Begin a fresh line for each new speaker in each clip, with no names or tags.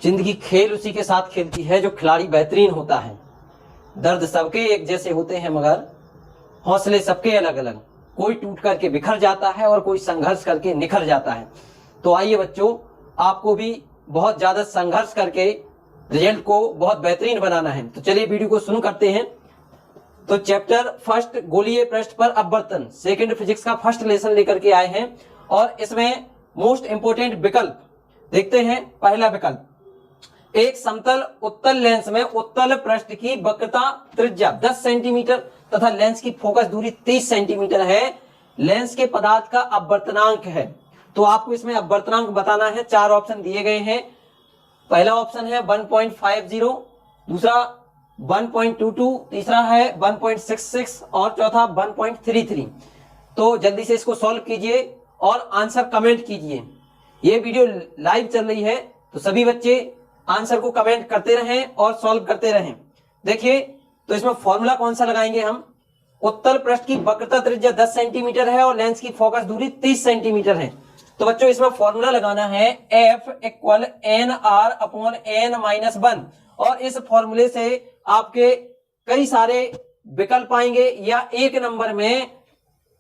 जिंदगी खेल उसी के साथ खेलती है जो खिलाड़ी बेहतरीन होता है। दर्द सबके एक जैसे होते हैं मगर हौसले सबके अलग अलग। कोई टूट करके बिखर जाता है और कोई संघर्ष करके निखर जाता है। तो आइए बच्चों, आपको भी बहुत ज्यादा संघर्ष करके रिजल्ट को बहुत बेहतरीन बनाना है। तो चलिए वीडियो को शुरू करते हैं। तो चैप्टर फर्स्ट गोलीय पृष्ठ पर अपवर्तन सेकंड फिजिक्स का फर्स्ट लेसन लेकर के आए हैं और इसमें मोस्ट इंपोर्टेंट विकल्प देखते हैं। पहला विकल्प, एक समतल उत्तल लेंस में उत्तल पृष्ठ की वक्रता त्रिज्या 10 सेंटीमीटर तथा लेंस की फोकस दूरी 30 सेंटीमीटर है। लेंस के पदार्थ का अपवर्तनांक है। तो आपको इसमें अपवर्तनांक बताना है। 4 ऑप्शन दिए गए हैं। पहला ऑप्शन है 1.50, दूसरा 1.22, तीसरा है 1.66 और चौथा 1.33। तो जल्दी से इसको सॉल्व कीजिए और आंसर कमेंट कीजिए। ये वीडियो लाइव चल रही है तो सभी बच्चे आंसर को कमेंट करते रहें और सॉल्व करते रहें। देखिए, तो इसमें फॉर्मूला कौन सा लगाएंगे हम। उत्तल पृष्ठ की वक्रता त्रिज्या 10 सेंटीमीटर है और लेंस की फोकस दूरी 30 सेंटीमीटर है। तो बच्चों इसमें फॉर्मूला लगाना है F = NR/N-1 और इस फॉर्मूले से आपके कई सारे विकल्प आएंगे या एक नंबर में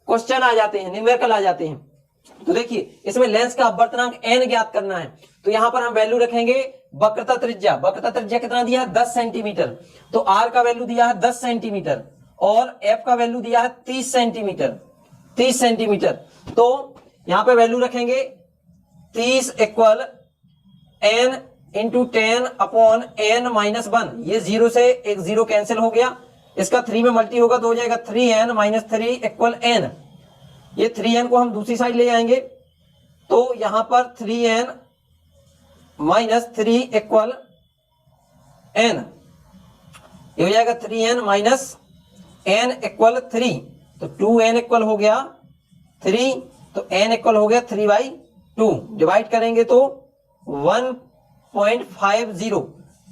क्वेश्चन आ जाते हैं, न्यूमेरिकल आ जाते हैं। तो देखिए, इसमें लेंस का अपवर्तनांक n ज्ञात करना है। तो यहां पर हम वैल्यू रखेंगे वक्रता त्रिज्या। वक्रता त्रिज्या कितना दिया है 10 सेंटीमीटर। तो r का वैल्यू दिया है 10 सेंटीमीटर और f का वैल्यू दिया है 30 सेंटीमीटर। 30 सेंटीमीटर। तो यहां पे वैल्यू रखेंगे 30 = n × 10/n-1। ये 0 से एक 0 कैंसिल हो गया। इसका 3 में मल्टी होगा तो हो जाएगा 3n - 3 = n। ये 3n को हम दूसरी साइड ले आएंगे तो यहां पर 3n - 3 = n। ये हो जाएगा 3n - n = 3। तो 2n इक्वल हो गया 3। तो n इक्वल हो गया 3/2। डिवाइड करेंगे तो 1.50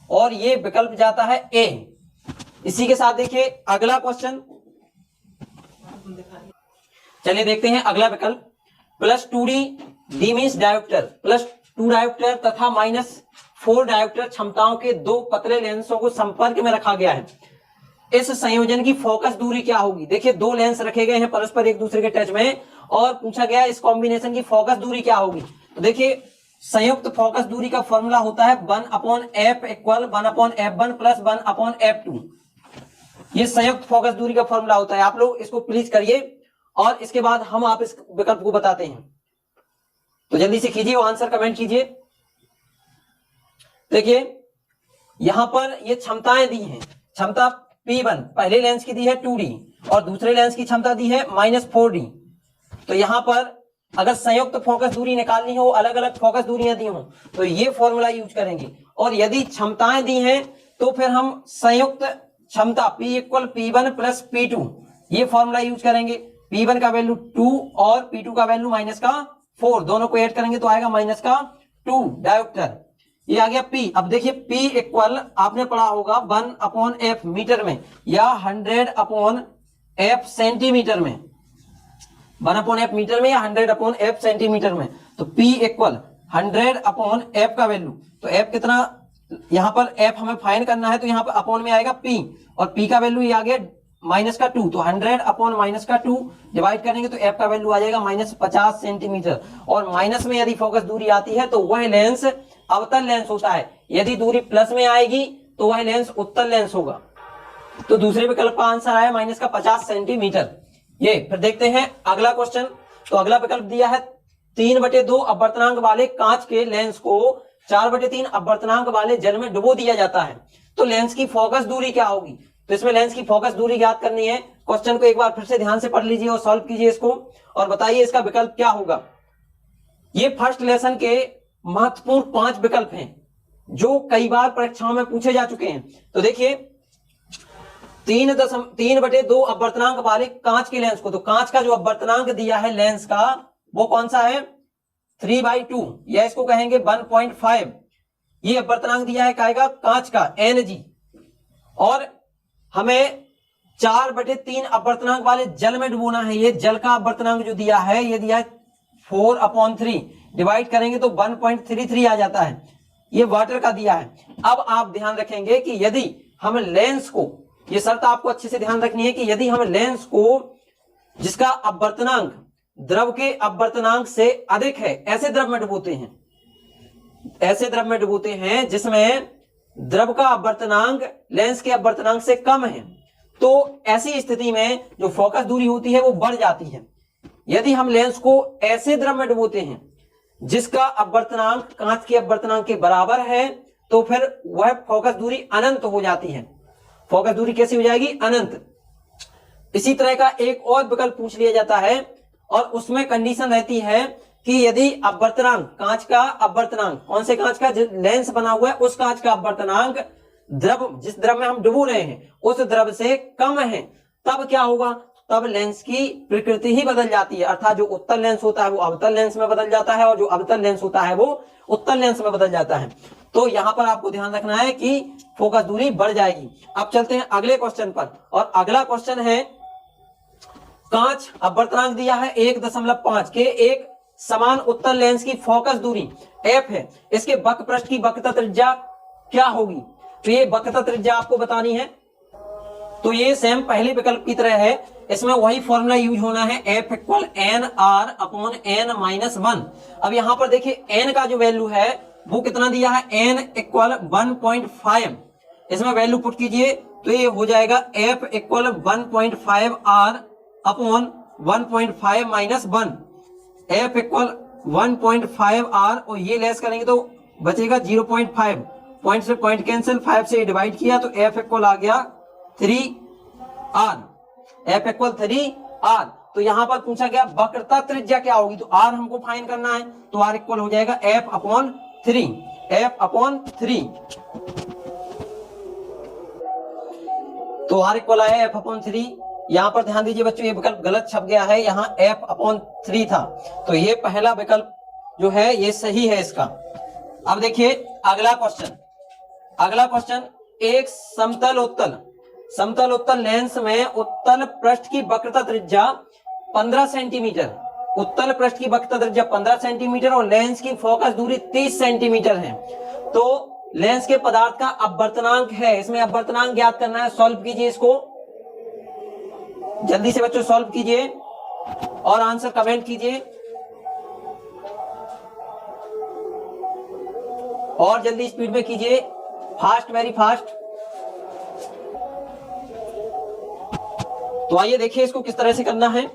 और ये विकल्प जाता है A। इसी के साथ देखिए अगला क्वेश्चन। चलिए देखते हैं अगला विकल्प। +2D D means dioptre +2 dioptre तथा -4 डायोप्टर क्षमताओं के 2 पतले लेंसों को संपर्क में रखा गया है। इस संयोजन की फोकस दूरी क्या होगी। देखिए, 2 लेंस रखे गए हैं परस्पर एक दूसरे के टच में और पूछा गया इस कॉम्बिनेशन की फोकस दूरी क्या होगी। तो देखिए, संयुक्त फोकस दूरी का फॉर्मूला होता है 1/f = 1/f1 + 1/f2। ये संयुक्त फोकस दूरी का फॉर्मूला होता है। आप लोग इसको प्लीज करिए और इसके बाद हम आप इस विकल्प को बताते हैं। तो जल्दी से कीजिए और आंसर कमेंट कीजिए। देखिए, यहां पर ये क्षमताएं दी हैं। क्षमता P1 पहले लेंस की दी है 2D और दूसरे लेंस की क्षमता दी है -4D। तो यहां पर अगर संयुक्त फोकस दूरी निकालनी हो, अलग अलग फोकस दूरियां दी हो, तो ये फॉर्मूला यूज करेंगे। और यदि क्षमताएं दी हैं तो फिर हम संयुक्त क्षमता P = P1 + P2 ये फॉर्मूला यूज करेंगे। P1 का वैल्यू 2 और P2 का वैल्यू -4, दोनों को ऐड करेंगे तो आएगा -2 डायोप्टर। ये आ गया P। अब देखिए P इक्वल आपने पढ़ा होगा 1/f मीटर में या 100/f सेंटीमीटर में। 1/f मीटर में या 100/f सेंटीमीटर में। तो P इक्वल 100/f का वैल्यू। तो f कितना, यहां पर f हमें फाइंड करना है तो यहां पर अपॉन में आएगा P और P का वैल्यू ये आ गया -2। तो 100/-2 डिवाइड करेंगे तो f का वैल्यू आ जाएगा -50 सेंटीमीटर। और माइनस में यदि फोकस दूरी आती है तो वह लेंस अवतल लेंस होता है। यदि दूरी प्लस में आएगी तो वह लेंस उत्तल लेंस होगा। तो दूसरे विकल्प का आंसर आया -50 सेंटीमीटर। ये फिर देखते हैं अगला क्वेश्चन। तो अगला विकल्प दिया है 3/2 अपवर्तनांक वाले कांच के लेंस को 4/3 अपवर्तनांक वाले जल में डुबो दिया जाता है। तो लेंस की फोकस दूरी क्या होगी। तो इसमें लेंस की फोकस दूरी ज्ञात करनी है। क्वेश्चन को एक बार फिर से ध्यान से पढ़ लीजिए और सॉल्व कीजिए इसको और बताइए इसका विकल्प क्या होगा। ये फर्स्ट लेसन के महत्वपूर्ण 5 विकल्प हैं जो कई बार परीक्षाओं में पूछे जा चुके हैं। तो देखिए, 3/2 अपवर्तनांक वाले कांच के लेंस को, तो कांच का जो अपवर्तनांक दिया है लेंस का वो कौन सा है 3/2 या इसको कहेंगे 1.5। ये अपवर्तनांक दिया है कहेगा कांच का Ng। और हमें 4/3 अपवर्तनांक वाले जल में डुबोना है। ये जल का अपवर्तनांक जो दिया है ये दिया है 4/3। डिवाइड करेंगे तो 1.33 आ जाता है। ये वाटर का दिया है। अब आप ध्यान रखेंगे कि यदि हम लेंस को, ये शर्त आपको अच्छे से ध्यान रखनी है कि यदि हम लेंस को जिसका अपवर्तनांक द्रव के अपवर्तनांक से अधिक है, ऐसे द्रव में डुबोते हैं, ऐसे द्रव में डुबोते हैं जिसमें द्रव का अपवर्तनांक लेंस के अपवर्तनांक से कम है, तो ऐसी स्थिति में जो फोकस दूरी होती है वो बढ़ जाती है। यदि हम लेंस को ऐसे द्रव में डुबोते हैं जिसका अपवर्तनांक कांच के अपवर्तनांक के बराबर है, तो फिर वह फोकस दूरी अनंत हो जाती है। फोकस दूरी कैसी हो जाएगी? अनंत। इसी तरह का एक और विकल्प पूछ लिया जाता है और उसमें कंडीशन रहती है कि यदि अपवर्तनांक, कांच का अपवर्तनांक, कौन से कांच का? लेंस बना हुआ है उस कांच का अपवर्तनांक द्रव, जिस द्रव में हम डुबो रहे हैं उस द्रव से कम है, तब क्या होगा? तब लेंस की प्रकृति ही बदल जाती है, अर्थात जो उत्तल लेंस होता है वो अवतल लेंस में बदल जाता है और जो अवतल लेंस होता है वो उत्तल लेंस में बदल जाता है। तो यहां पर आपको ध्यान रखना है कि फोकस दूरी बढ़ जाएगी। अब चलते हैं अगले क्वेश्चन पर, और अगला क्वेश्चन है कांच अपवर्तनांक दिया है 1.5 के एक समान उत्तल लेंस की फोकस दूरी f है, इसके वक्र पृष्ठ की वक्रता त्रिज्या क्या होगी? तो ये वक्रता त्रिज्या आपको बतानी है। तो ये सेम पहले विकल्प की तरह है, इसमें वही फॉर्मूला यूज होना है, F equal N R upon N minus 1। अब यहां पर देखिए n का जो वैल्यू है वो कितना दिया है? n equal 1.5। इसमें वैल्यू पुट कीजिए तो ये हो जाएगा F equal 1.5 R upon 1.5 minus 1। F equal 1.5 R और ये लेस करेंगे तो बचेगा 0.5, पॉइंट से पॉइंट कैंसिल, 5 से डिवाइड किया तो F इक्वल आ गया 3 आर। F equal 3 are. तो यहां पर पूछा गया वक्रता त्रिज्या क्या होगी, तो R हमको फाइंड करना है, तो R इक्वल हो जाएगा F अपॉन 3, F अपॉन 3। तो R इक्वल आया F अपॉन 3। यहां पर ध्यान दीजिए बच्चों, ये विकल्प गलत छप गया है, यहां F अपॉन 3 था, तो ये पहला विकल्प जो है ये सही है इसका। अब देखिए अगला क्वेश्चन, अगला क्वेश्चन, एक समतल उत्तल लेंस में उत्तल पृष्ठ की वक्रता त्रिज्या 15 सेंटीमीटर, उत्तल पृष्ठ की वक्रता त्रिज्या 15 सेंटीमीटर और लेंस की फोकस दूरी 30 सेंटीमीटर है। तो लेंस के पदार्थ का अपवर्तनांक है, इसमें अपवर्तनांक ज्ञात करना है। सॉल्व कीजिए इसको, जल्दी से बच्चों सॉल्व कीजिए और आंसर कमेंट कीजिए, और जल्दी स्पीड में कीजिए, फास्ट, वेरी फास्ट। तो आइए देखिए इसको किस तरह से करना है,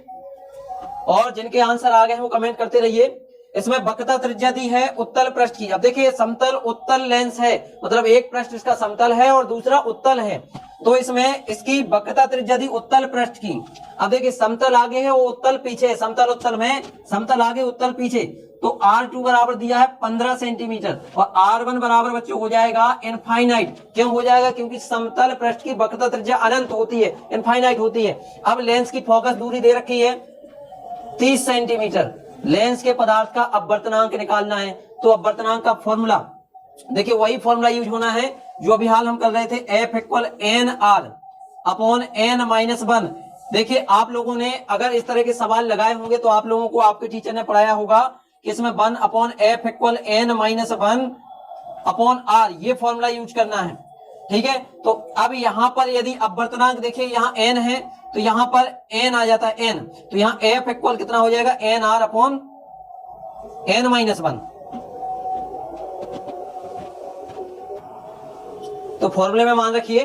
और जिनके आंसर आ गए हैं वो कमेंट करते रहिए। इसमें वक्रता त्रिज्या दी है उत्तल पृष्ठ की। अब देखिए समतल उत्तल लेंस है, मतलब एक पृष्ठ इसका समतल है और दूसरा उत्तल है, तो इसमें इसकी वक्रता त्रिज्या दी उत्तल पृष्ठ की। अब देखिए समतल आगे है वो उत्तल पीछे है, समतल उत्तल में समतल आगे उत्तल पीछे, तो R2 बराबर दिया है 15 सेंटीमीटर और R1 बराबर बच्चों हो जाएगा इनफाइनाइट। क्यों हो जाएगा? क्योंकि समतल पृष्ठ की वक्रता त्रिज्या अनंत होती है, इनफाइनाइट होती है। अब लेंस की फोकस दूरी दे रखी है 30 सेंटीमीटर, लेंस के पदार्थ का अपवर्तनांक निकालना है, तो अपवर्तनांक का फॉर्मूला देखिए वही फॉर्मूला यूज होना है जो अभी हाल हम कर रहे थे, F equal N R upon N minus 1। देखिए आप लोगों ने अगर इस तरह के सवाल लगाए होंगे तो आप लोगों को आपके टीचर ने पढ़ाया होगा कि इसमें 1 upon F equal N minus 1 upon R, ये फॉर्मूला यूज करना है, ठीक है। तो अब यहां पर यदि अपवर्तनांक देखिए यहाँ n है तो यहां पर n आ जाता है n, तो यहाँ F इक्वल कितना हो जाएगा? N R upon N minus 1। तो फॉर्मूले में मान रखिए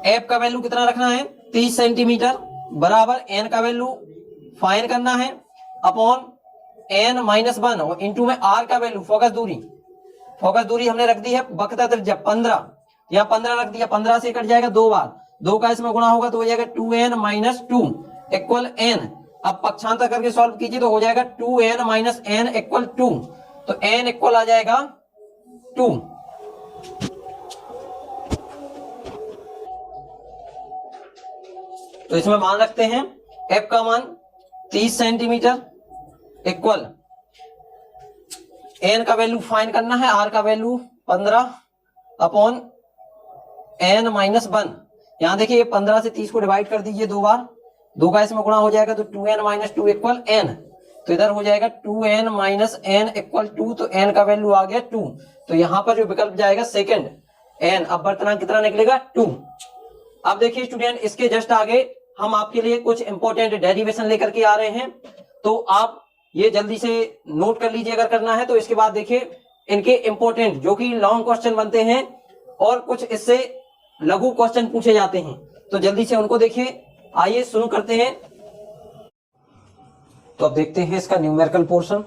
F का वैल्यू कितना रखना है? 30 सेंटीमीटर बराबर n का वैल्यू फाइंड करना है अपॉन n माइनस 1 और इंटू में r का वैल्यू फोकस दूरी हमने रख दी है वक्रता त्रिज्या 15, यहाँ 15 रख दिया, 15 से कट जाएगा 2 बार, 2 का इसमें गुणा होगा तो हो जाएगा 2n माइनस 2 इक्वल n। अब पक्षांतर करके सॉल्व कीजिए तो हो जाएगा 2n माइनस n इक्वल 2, तो n इक्वल आ जाएगा 2। तो इसमें मान रखते हैं F का मान 30 सेंटीमीटर इक्वल n का वैल्यू फाइंड करना है, r का वैल्यू 15 अपॉन n माइनस 1। यहां देखिए 15 से 30 को डिवाइड कर दीजिए 2 बार, 2 का इसमें गुणा हो जाएगा तो 2n माइनस 2 इक्वल n। तो इधर हो जाएगा 2n माइनस n इक्वल 2, तो n का वैल्यू आ गया 2। तो यहाँ पर जो विकल्प जाएगा सेकंड n। अब वर्तनांक कितना निकलेगा 2। अब देखिए स्टूडेंट, इसके जस्ट आगे हम आपके लिए कुछ इंपॉर्टेंट डेरिवेशन लेकर के आ रहे हैं, तो आप ये जल्दी से नोट कर लीजिए अगर करना है तो। इसके बाद देखिए इनके इंपॉर्टेंट जो कि लॉन्ग क्वेश्चन बनते हैं और कुछ इससे लघु क्वेश्चन पूछे जाते हैं, तो जल्दी से उनको देखिए। आइए शुरू करते हैं। तो अब देखते हैं इसका न्यूमेरिकल पोर्शन,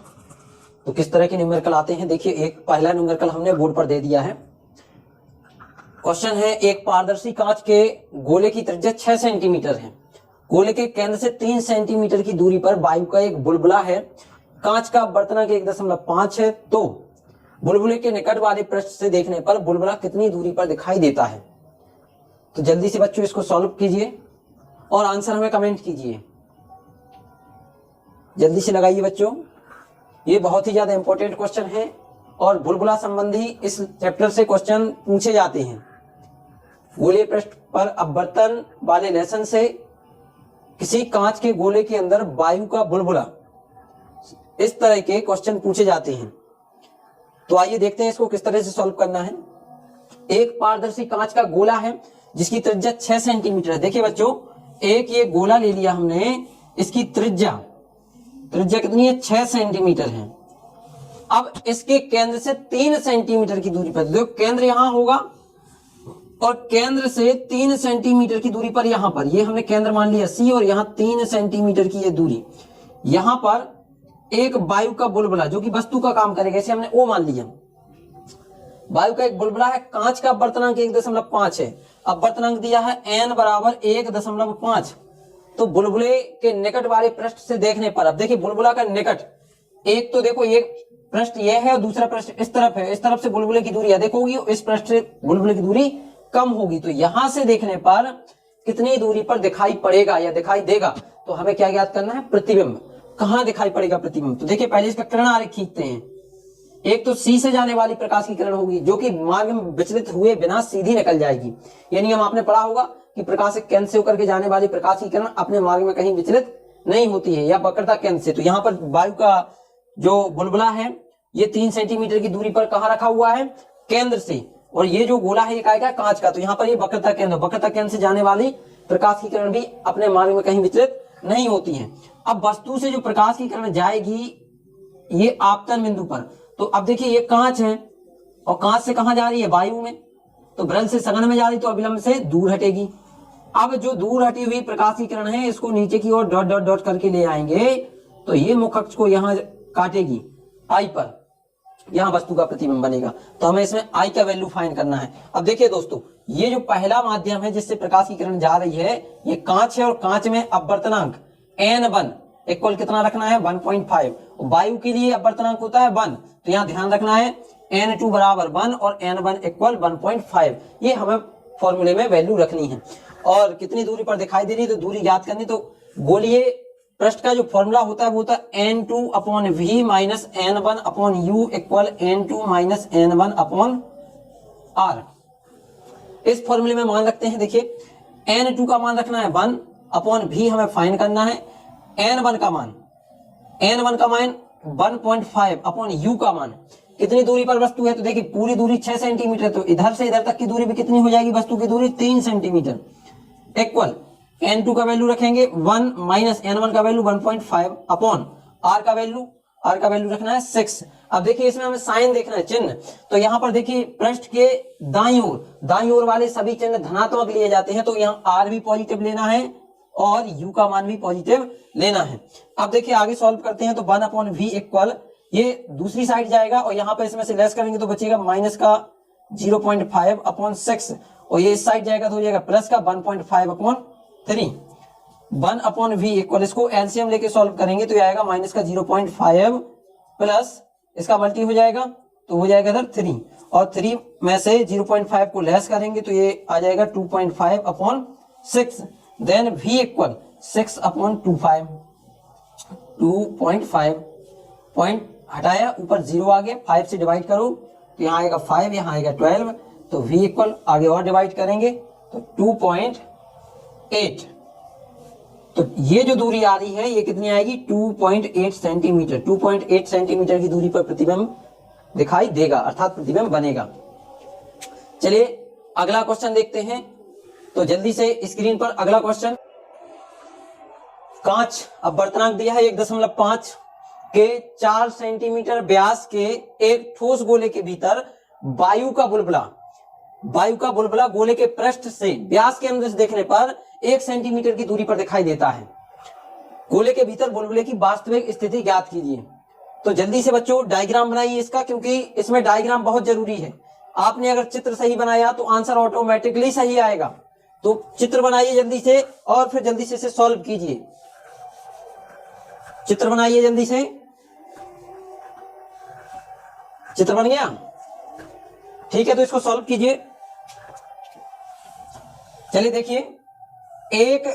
तो किस तरह के न्यूमेरिकल आते हैं। देखिए एक पहला न्यूमेरिकल हमने बोर्ड पर दे दिया है। क्वेश्चन है, एक पारदर्शी कांच के गोले की त्रिज्या 6 सेंटीमीटर है। गोले के केंद्र से 3 सेंटीमीटर की दूरी पर वायु का एक बुलबुला है। कांच का अपवर्तनांक 1.5 है, तो बुलबुले के निकट वाले पृष्ठ से देखने पर बुलबुला कितनी दूरी पर दिखाई देता है। तो जल्दी से बच्चों इसको सॉल्व कीजिए और आंसर हमें कमेंट कीजिए। जल्दी से लगाइए बच्चों, ये बहुत ही ज्यादा इंपॉर्टेंट क्वेश्चन है और बुलबुला संबंधी इस चैप्टर से क्वेश्चन पूछे जाते हैं। गोले पृष्ठ पर अपवर्तन वाले लेसन से किसी कांच के गोले के अंदर वायु का बुलबुला, इस तरह के क्वेश्चन पूछे जाते हैं। तो आइए देखते हैं इसको किस तरह से सॉल्व करना है। एक पारदर्शी कांच का गोला है जिसकी त्रिज्या 6 सेंटीमीटर है। देखिए बच्चों, एक ये गोला ले लिया हमने, इसकी त्रिज्या कितनी है 6 सेंटीमीटर है। अब इसके केंद्र से 3 सेंटीमीटर की दूरी पर, देखो केंद्र यहां होगा और केंद्र से 3 सेंटीमीटर की दूरी पर यहां पर, ये हमने केंद्र मान लिया C और यहां 3 सेंटीमीटर की ये दूरी, यहां पर एक वायु का बुलबुला जो कि वस्तु का काम करेगा, इसे हमने O मान लिया। वायु का एक बुलबुला है, कांच का अपवर्तनांक 1.5 है। अपवर्तनांक दिया है n बराबर 1.5। तो बुलबुले के निकट वाले पृष्ठ से देखने पर, अब देखिए बुलबुला का निकट, एक तो देखो एक पृष्ठ ये है और दूसरा पृष्ठ इस तरफ है, इस तरफ से बुलबुले की दूरी अधिक होगी और इस पृष्ठ से बुलबुले की दूरी कम होगी। तो यहां से देखने पर कितनी दूरी पर दिखाई पड़ेगा या दिखाई देगा, तो हमें क्या ज्ञात करना है, प्रतिबिंब। कहां दिखाई पड़ेगा प्रतिबिंब, तो देखिए पहले इसका किरण आरेख खींचते हैं। एक तो C से जाने वाली प्रकाश की किरण होगी जो कि मार्ग में विचलित हुए बिना सीधी निकल जाएगी। ये नियम आपने पढ़ा होगा कि प्रकाशिक केंद्र से होकर के जाने वाली प्रकाश की किरण अपने मार्ग में कहीं विचलित नहीं होती है या वक्रता केंद्र से। तो यहाँ पर वायु का जो बुलबुला है ये 3 सेंटीमीटर की दूरी पर कहाँ रखा हुआ है, केंद्र से, और ये जो गोला है ये क्या है, कांच का। तो यहाँ पर ये वक्रता केंद्र से जाने वाली प्रकाश की किरण भी अपने मार्ग में कहीं विचलित नहीं होती है। अब वस्तु से जो प्रकाश की किरण जाएगी ये आपतन बिंदु पर, तो अब देखिए ये कांच है और कांच से कहां जा रही है, वायु में, तो ब्रल से सघन में जा रही, तो अविलंब से दूर हटेगी। अब जो दूर हटी हुई प्रकाश की किरण है इसको नीचे की ओर डॉट डॉट डॉट करके ले आएंगे, तो ये मुख अक्ष को यहाँ काटेगी I पर, यहाँ वस्तु का प्रतिबिंब बनेगा। तो हमें इसमें I का वैल्यू फाइंड करना है। अब देखिए दोस्तों, ये जो पहला माध्यम है जिससे प्रकाश की किरण जा रही है ये कांच है और कांच में अपवर्तनांक n1 इक्वल कितना रखना है, 1.5। वायु के लिए अपवर्तनांक होता है 1, तो यहाँ ध्यान रखना है n2 बराबर 1 और n1 इक्वल 1.5। ये हमें फॉर्मूले में वैल्यू रखनी है। और कितनी दूरी पर दिखाई दे रही है, तो दूरी याद करनी। तो गोलीय पृष्ठ का जो फॉर्मूला होता है वो होता है n2 upon v minus n1 upon u equal n2 minus n1 upon r। इस फॉर्मूले में मान रखते हैं, देखिए n2 का मान रखना है 1 अपॉन v हमें फाइंड करना है, n1 का मान 1.5 अपॉन u का मान। कितनी दूरी पर वस्तु है, तो देखिए पूरी दूरी 6 सेंटीमीटर, तो इधर से इधर तक की दूरी भी कितनी हो जाएगी, वस्तु की दूरी 3 सेंटीमीटर इक्वल n2 का वैल्यू रखेंगे 1 माइनस n1 का वैल्यू 1.5 अपॉन r का वैल्यू रखना है 6। अब देखिए इसमें हमें साइन देखना है, चिन्ह। तो यहाँ पर देखिए पृष्ठ के दाईं ओर वाले सभी चिन्ह धनात्मक लिए जाते हैं, तो यहाँ r भी पॉजिटिव लेना है और u का मान भी पॉजिटिव लेना है। अब देखिए आगे सॉल्व करते हैं, तो 1 अपॉन v इक्वल, ये दूसरी साइड जाएगा और यहाँ पर इसमें से लेस करेंगे तो बचेगा माइनस का 0.5 अपॉन 6, और ये इस साइड जाएगा तो हो जाएगा प्लस का 1.5 अपॉन 3। 1 अपॉन v इक्वल, इसको एलसीएम लेके सॉल्व करेंगे तो ये आएगा माइनस का 0.5 प्लस इसका मल्टी हो जाएगा तो हो जाएगा इधर 3, और 3 में से 0.5 को लेस करेंगे तो ये आ जाएगा 2.5 upon 6। Then v equal 6 upon 2.5 point हटाया, ऊपर 0 आ गया, 5 से डिवाइड करो तो यहाँ आएगा 5, यहाँ आएगा 12, तो v इक्वल आगे और डिवाइड करेंगे तो 2.8 तो ये जो दूरी आ रही है ये कितनी आएगी 2.8 सेंटीमीटर। 2.8 सेंटीमीटर की दूरी पर प्रतिबिंब दिखाई देगा अर्थात प्रतिबिंब बनेगा। चलिए अगला क्वेश्चन देखते हैं। तो जल्दी से स्क्रीन पर अगला क्वेश्चन। कांच, अब बर्तनांक दिया है 1.5 के 4 सेंटीमीटर व्यास के एक ठोस गोले के भीतर वायु का बुलबुला गोले के पृष्ठ से व्यास के अंदर से देखने पर 1 सेंटीमीटर की दूरी पर दिखाई देता है। गोले के भीतर बुलबुले की वास्तविक स्थिति ज्ञात कीजिए। तो जल्दी से बच्चों डायग्राम बनाइए इसका, क्योंकि इसमें डायग्राम बहुत जरूरी है। आपने अगर चित्र सही बनाया तो आंसर ऑटोमेटिकली सही आएगा। तो चित्र बनाइए जल्दी से और फिर जल्दी से इसे सॉल्व कीजिए। चित्र बनाइए जल्दी से। चित्र बन गया? ठीक है, तो इसको सॉल्व कीजिए। चलिए देखिए, एक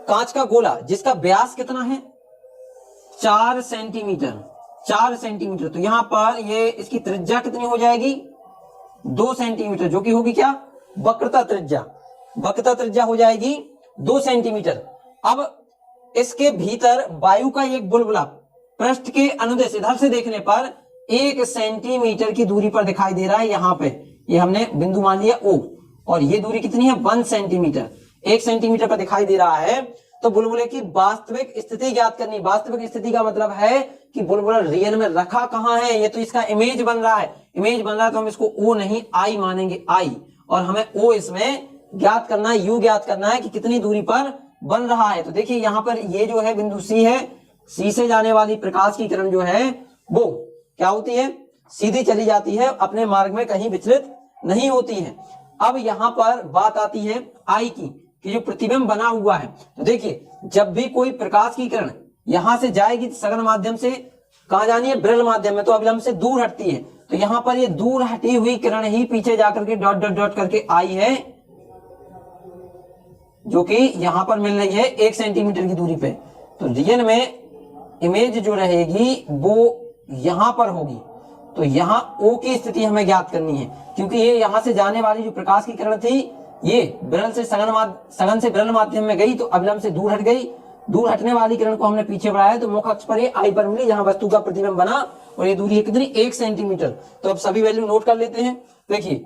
कांच का गोला जिसका व्यास कितना है 4 सेंटीमीटर। 4 सेंटीमीटर, तो यहां पर ये इसकी त्रिज्या कितनी हो जाएगी 2 सेंटीमीटर, जो कि होगी क्या वक्रता त्रिज्या। वक्रता त्रिज्या हो जाएगी 2 सेंटीमीटर। अब इसके भीतर वायु का एक बुलबुला पृष्ठ के अनुदेश इधर से देखने पर 1 सेंटीमीटर की दूरी पर दिखाई दे रहा है। यहाँ पे ये हमने बिंदु मान लिया O, और ये दूरी कितनी है 1 सेंटीमीटर। 1 सेंटीमीटर पर दिखाई दे रहा है। तो बुलबुले की वास्तविक स्थिति ज्ञात करनी। वास्तविक स्थिति का मतलब है कि बुलबुला रियल में रखा कहाँ है। ये तो इसका इमेज बन रहा है। इमेज बन रहा है तो हम इसको O नहीं I मानेंगे, I, और हमें O इसमें ज्ञात करना है, U ज्ञात करना है कि कितनी दूरी पर बन रहा है। तो देखिए यहाँ पर ये जो है बिंदु C है, C से जाने वाली प्रकाश की किरण जो है वो क्या होती है सीधी चली जाती है, अपने मार्ग में कहीं विचलित नहीं होती है। अब यहाँ पर बात आती है I की, कि जो प्रतिबिंब बना हुआ है। तो देखिए जब भी कोई प्रकाश की किरण यहां से जाएगी सघन माध्यम से कहा जानी है विरल माध्यम में, तो अविलंब से दूर हटती है। तो यहाँ पर ये दूर हटी हुई किरण ही पीछे जाकर के डॉट डॉट डॉट करके आई है, जो कि यहां पर मिल रही है 1 सेंटीमीटर की दूरी पे। तो रियल में इमेज जो रहेगी वो यहां पर होगी। तो यहाँ O की स्थिति हमें ज्ञात करनी है, क्योंकि ये यहां से जाने वाली जो प्रकाश की किरण थी ये विरल से सघन से विरल माध्यम में गई, तो अविलंब से दूर हट गई। दूर हटने वाली किरण को हमने पीछे बढ़ाया तो मुख्य अक्ष पर ये I पर मिली, जहां वस्तु का प्रतिबिंब बना, और ये दूरी है कितनी 1 सेंटीमीटर। तो अब सभी वैल्यू नोट कर लेते हैं। देखिए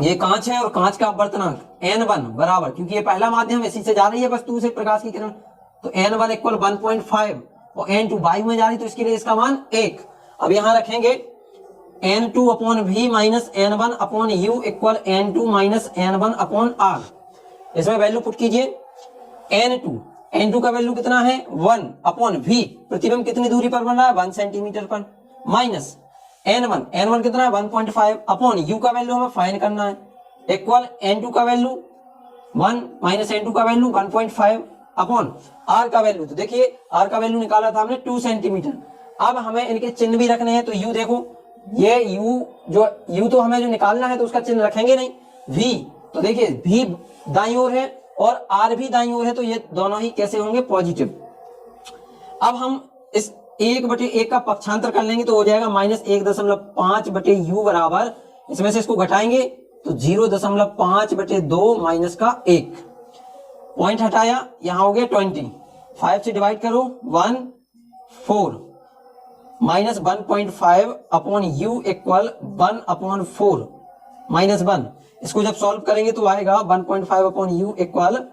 ये कांच है और कांच का अपवर्तनांक N1 बराबर, क्योंकि ये पहला माध्यम इसी से जा रही है वस्तु से प्रकाश की किरण, तो N1 इक्वल 1.5 और N2 वायु में जा रही, तो इसके लिए इसका मान 1। अब यहां रखेंगे N2 upon V minus N1 upon U equal N2 minus N1 upon R। इसमें वैल्यू पुट कीजिए। N2 का वैल्यू कितना है 1 अपॉन V, प्रतिबिंब कितनी दूरी पर बन रहा है 1 सेंटीमीटर पर, माइनस N1 कितना है 1.5 अपॉन U का वैल्यू हमें फाइंड करना है, इक्वल N2 का वैल्यू 1 माइनस N2 का वैल्यू 1.5 अपॉन R का वैल्यू। तो देखिए R का वैल्यू निकाला था हमने 2 सेंटीमीटर। अब हमें इनके चिन्ह भी रखने हैं। तो U देखो, ये U तो हमें जो निकालना है तो उसका चिन्ह रखेंगे नहीं। V, तो देखिए V दाईं ओर है और R भी दाईं ओर है, तो ये दोनों ही कैसे होंगे पॉजिटिव। अब हम इस 1/1 का पक्षांतर कर लेंगे तो हो जाएगा -1.5/U बराबर, इसमें से इसको घटाएंगे तो 0.5/2 माइनस का 1, पॉइंट हटाया, यहां हो गया 20, 5 से डिवाइड करो 1 4 minus 1.5 upon U equal 1 upon 4 minus 1। इसको जब सॉल्व करेंगे तो आएगा 1.5 अपॉन U इक्वल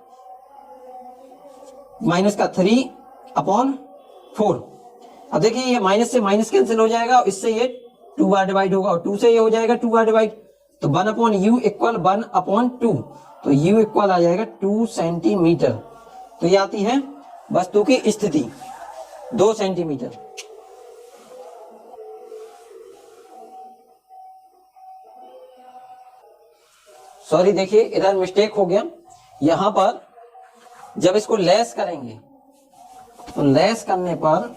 माइनस का 3 अपॉन 4। अब देखिए ये माइनस से माइनस कैंसिल हो जाएगा, इससे ये 2 बार डिवाइड होगा और 2 से ये हो जाएगा 2 बार डिवाइड, तो 1 अपॉन U इक्वल 1 अपॉन 2, तो U इक्वल आ जाएगा 2 सेंटीमीटर। तो ये आती है वस्तु की स्थिति 2 सेंटीमीटर। सॉरी देखिए इधर मिस्टेक हो गया, यहां पर जब इसको लेस करेंगे तो लेस करने पर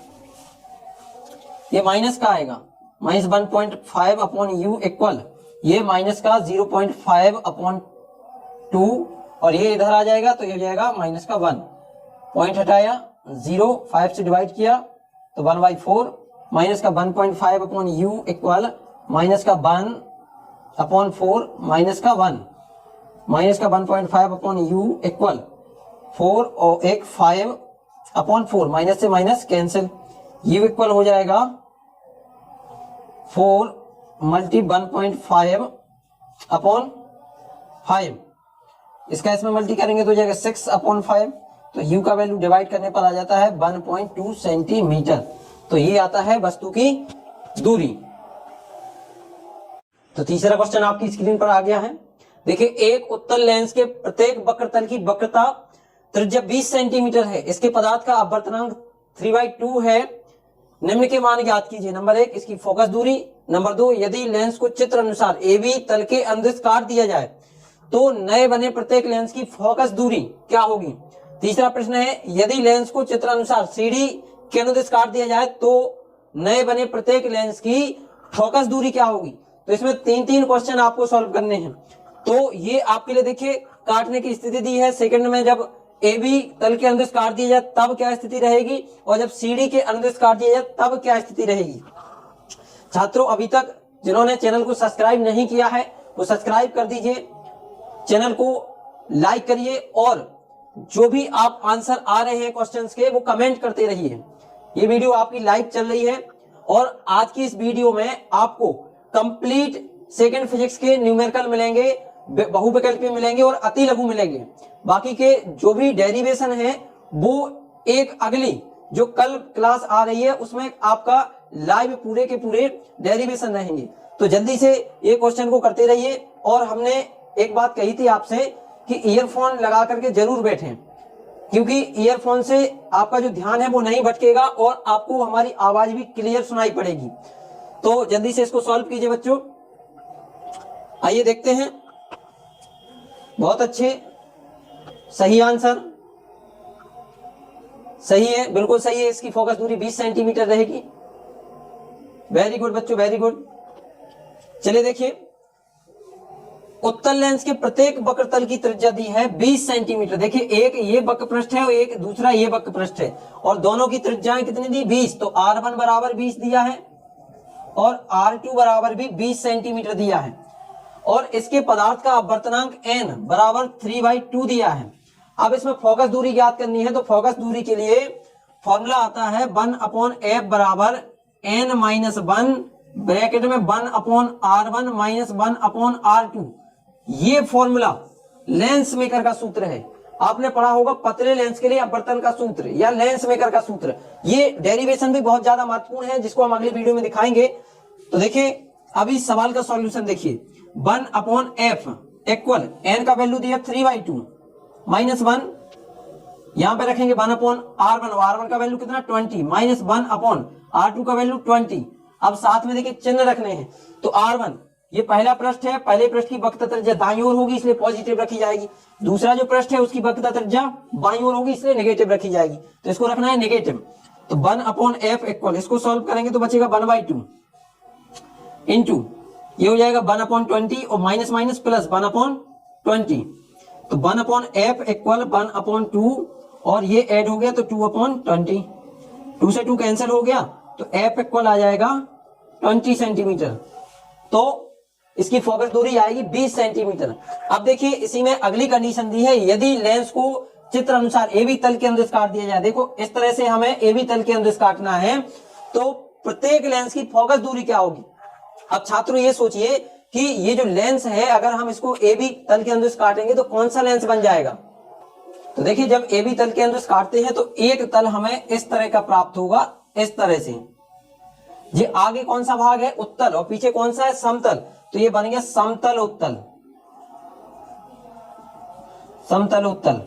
ये माइनस का आएगा, माइनस 1.5 अपॉन U इक्वल ये माइनस का 0.5 अपॉन 2, और ये इधर आ जाएगा तो ये हो जाएगा माइनस का 1, पॉइंट हटाया 0, 5 से डिवाइड किया तो 1/4 माइनस का 1.5 अपॉन U इक्वल माइनस का 1 अपॉन 4 माइनस का 1 माइनस का 1.5 अपॉन यू इक्वल 4 और एक 5 अपॉन 4, माइनस से माइनस कैंसिल, यू इक्वल हो जाएगा 4 मल्टी 1.5 अपॉन 5, इसका इसमें मल्टी करेंगे तो हो जाएगा 6 अपॉन 5, तो u का वैल्यू डिवाइड करने पर आ जाता है 1.2 सेंटीमीटर। तो ये आता है वस्तु की दूरी। तो तीसरा क्वेश्चन आपकी स्क्रीन पर आ गया है। देखिए, एक उत्तल लेंस के प्रत्येक वक्रतल की वक्रता त्रिज्या 20 सेंटीमीटर है। इसके पदार्थ का अपवर्तनांक 3/2 है। निम्न के मान ज्ञात कीजिए। नंबर 1 इसकी फोकस दूरी। नंबर 2 यदि लेंस को चित्र अनुसार AB तल के अंदर काट दिया जाए तो नए बने प्रत्येक लेंस की फोकस दूरी क्या होगी। तीसरा प्रश्न है यदि लेंस को चित्रानुसार CD के अनुदिश काट दिया जाए तो नए बने प्रत्येक लेंस की फोकस दूरी क्या होगी। तो इसमें 3 क्वेश्चन आपको सॉल्व करने हैं। तो ये आपके लिए देखिए काटने की स्थिति दी है। सेकंड में जब AB तल के अनुदिश काट दिया जाए तब क्या स्थिति रहेगी, और जब CD के अनुदिश काट दिया जाए तब क्या स्थिति रहेगी। छात्रों, अभी तक जिन्होंने चैनल को सब्सक्राइब नहीं किया है वो सब्सक्राइब कर दीजिए, चैनल को लाइक करिए और जो भी आप आंसर आ रहे हैं क्वेश्चंस के वो कमेंट करते रहिए। ये वीडियो आपकी लाइव चल रही है और आज की इस वीडियो में आपको कंप्लीट सेकंड फिजिक्स के न्यूमेरिकल मिलेंगे, बहुविकल्पी मिलेंगे और अति लघु मिलेंगे। बाकी के जो भी डेरिवेशन है वो एक अगली जो कल क्लास आ रही है उसमें आपका लाइव पूरे के पूरे डेरिवेशन रहेंगे। तो जल्दी से ये क्वेश्चन को करते रहिए। और हमने एक बात कही थी आपसे कि ईयरफोन लगा करके जरूर बैठें, क्योंकि ईयरफोन से आपका जो ध्यान है वो नहीं भटकेगा और आपको हमारी आवाज भी क्लियर सुनाई पड़ेगी। तो जल्दी से इसको सॉल्व कीजिए बच्चों। आइए देखते हैं। बहुत अच्छे, सही आंसर सही है, बिल्कुल सही है। इसकी फोकस दूरी 20 सेंटीमीटर रहेगी। वेरी गुड बच्चों, वेरी गुड। चलिए देखिए, उत्तल लेंस के प्रत्येक वक्रतल की त्रिज्या दी है 20 सेंटीमीटर। देखिए, एक ये वक्र पृष्ठ है और एक दूसरा ये वक्र पृष्ठ है और दोनों की त्रिज्याएं कितनी दी, 20। तो R1 बराबर 20 दिया है और R2 बराबर भी 20 सेंटीमीटर दिया है और इसके पदार्थ का अपवर्तनांक n बराबर 3/2 दिया है। अब इसमें फोकस दूरी ज्ञात करनी है। तो फोकस दूरी के लिए फॉर्मूला आता है 1/f बराबर n-1 ब्रैकेट में 1/R1 माइनस 1/R2। ये फॉर्मूला लेंस मेकर का सूत्र है। आपने पढ़ा होगा पतले लेंस के लिए अपवर्तन का सूत्र या लेंस मेकर का सूत्र। ये डेरिवेशन भी बहुत ज्यादा महत्वपूर्ण है जिसको हम अगली वीडियो में दिखाएंगे। तो देखिए, अभी सवाल का सॉल्यूशन देखिए। 1/f इक्वल n का वैल्यू दिया 3/2 माइनस 1, यहां पे रखेंगे 1/R1, R1 का वैल्यू कितना 20 माइनस 1/R2 का वैल्यू 20। अब साथ में देखिए चिन्ह रखने हैं। तो R1 ये पहला पृष्ठ है, पहले पृष्ठ की वक्रता त्रिज्या दाईं ओर होगी इसलिए पॉजिटिव रखी जाएगी। दूसरा जो पृष्ठ है उसकी वक्रता त्रिज्या बाईं ओर होगी इसलिए नेगेटिव रखी जाएगी। तो इसको रखना है नेगेटिव। तो 1/f इक्वल, इसको सॉल्व करेंगे तो बचेगा 1/2 इंटू ये हो जाएगा 1/20 और माइनस माइनस प्लस 1/20। तो 1/f इक्वल 1/2 और ये ऐड हो गया तो 2/20। 2 से 2 कैंसिल हो गया तो f इक्वल आ जाएगा 20 सेंटीमीटर। तो इसकी फोकस दूरी आएगी 20 सेंटीमीटर। अब देखिए, इसी में अगली कंडीशन दी है, यदि लेंस को चित्र अनुसार AB तल के अंदर काट दिया जाए। देखो, इस तरह से हमें AB तल के अंदर काटना है तो प्रत्येक लेंस की फोकस दूरी क्या होगी। अब छात्रों ये सोचिए कि ये जो लेंस है अगर हम इसको AB तल के अंदर काटेंगे तो कौन सा लेंस बन जाएगा। तो देखिए, जब AB तल के अंदर काटते हैं तो एक तल हमें इस तरह का प्राप्त होगा, इस तरह से। ये आगे कौन सा भाग है, उत्तल, और पीछे कौन सा है, समतल। तो ये बन गया समतल उत्तल, समतल उत्तल,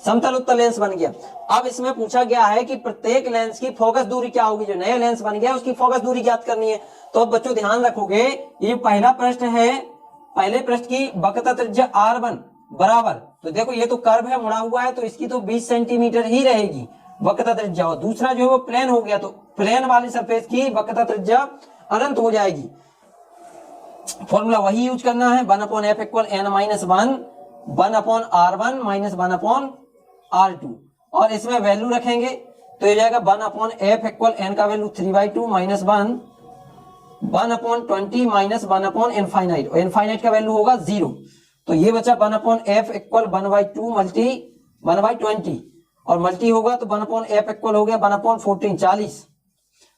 समतल उत्तल लेंस बन गया। अब इसमें पूछा गया है कि प्रत्येक लेंस की फोकस दूरी क्या होगी। जो नया लेंस बन गया उसकी फोकस दूरी ज्ञात करनी है। तो अब बच्चों ध्यान रखोगे, ये जो पहला पृष्ठ है, पहले पृष्ठ की वक्रता त्रिज्या R1 बराबर, तो देखो ये तो कर्व है, मुड़ा हुआ है, तो इसकी तो 20 सेंटीमीटर ही रहेगी वक्रता त्रिज्या। और दूसरा जो है वो प्लेन हो गया, तो प्लेन वाली सरफेस की वक्रता त्रिज्या अनंत हो जाएगी। फॉर्मूला वही यूज करना है, 1/f equal n-1 1/R1 minus 1/R2 और इसमें वैल्यू रखेंगे तो ये जाएगा 1/f इक्वल n का वैल्यू 3/2 माइनस 1/20 माइनस 1/इनफाइनाइट, और इनफाइनाइट का वैल्यू होगा 0। तो ये बचा 1/f इक्वल 1/2 मल्टी 1/20 और मल्टी होगा तो 1/f इक्वल हो गया 1/14 40।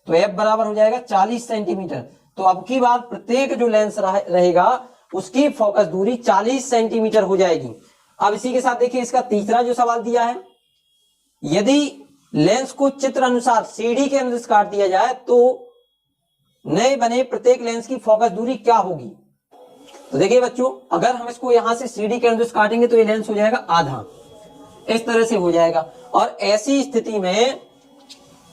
तो f बराबर हो जाएगा 40 सेंटीमीटर। तो अब की बार प्रत्येक जो लेंस रहेगा उसकी फोकस दूरी 40 सेंटीमीटर हो जाएगी। अब इसी के साथ देखिए इसका तीसरा जो सवाल दिया है, यदि लेंस को चित्र अनुसार सीढ़ी के अनुसार काट दिया जाए तो नए बने प्रत्येक लेंस की फोकस दूरी क्या होगी। तो देखिए बच्चों, अगर हम इसको यहां से सीढ़ी के अनुसार काटेंगे तो ये लेंस हो जाएगा आधा, इस तरह से हो जाएगा। और ऐसी स्थिति में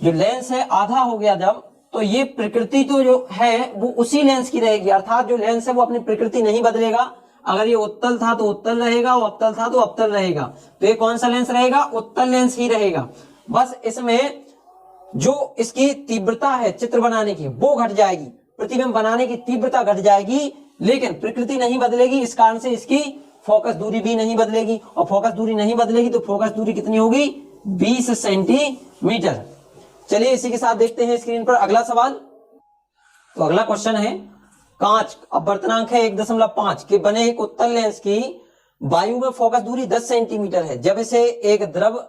जो लेंस है आधा हो गया जब, तो ये प्रकृति तो जो है वो उसी लेंस की रहेगी, अर्थात जो लेंस है वो अपनी प्रकृति नहीं बदलेगा। अगर ये उत्तल था तो उत्तल रहेगा, और अवतल था तो अवतल रहेगा। तो ये कौन सा लेंस रहेगा, उत्तल लेंस ही रहेगा। बस इसमें जो इसकी तीव्रता है चित्र बनाने की वो घट जाएगी, प्रतिबिंब बनाने की तीव्रता घट जाएगी, लेकिन प्रकृति नहीं बदलेगी। इस कारण से इसकी फोकस दूरी भी नहीं बदलेगी, और फोकस दूरी नहीं बदलेगी तो फोकस दूरी कितनी होगी, 20 सेंटीमीटर। चलिए इसी के साथ देखते हैं स्क्रीन पर अगला सवाल। तो अगला क्वेश्चन है, कांच अपवर्तनांक है 1.5 के बने एक उत्तल लेंस की वायु में फोकस दूरी 10 सेंटीमीटर है। जब इसे एक द्रव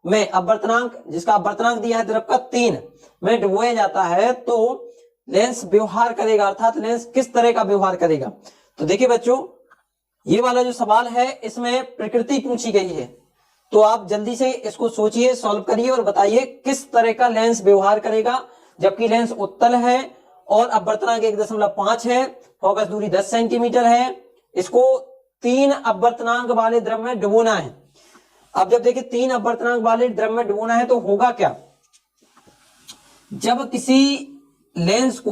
में अपवर्तनांक, जिसका अपवर्तनांक दिया है द्रव का 3 में डुबोया जाता है तो लेंस व्यवहार करेगा, अर्थात लेंस किस तरह का व्यवहार करेगा। तो देखिए बच्चों, ये वाला जो सवाल है इसमें प्रकृति पूछी गई है, तो आप जल्दी से इसको सोचिए, सॉल्व करिए और बताइए किस तरह का लेंस व्यवहार करेगा। जबकि लेंस उत्तल है और अपवर्तनांक 1.5 है, फोकस दूरी 10 सेंटीमीटर है, इसको 3 अपवर्तनांक वाले द्रव में डुबोना है। अब जब देखिए 3 अपवर्तनांक वाले द्रव में डुबोना है तो होगा क्या, जब किसी लेंस को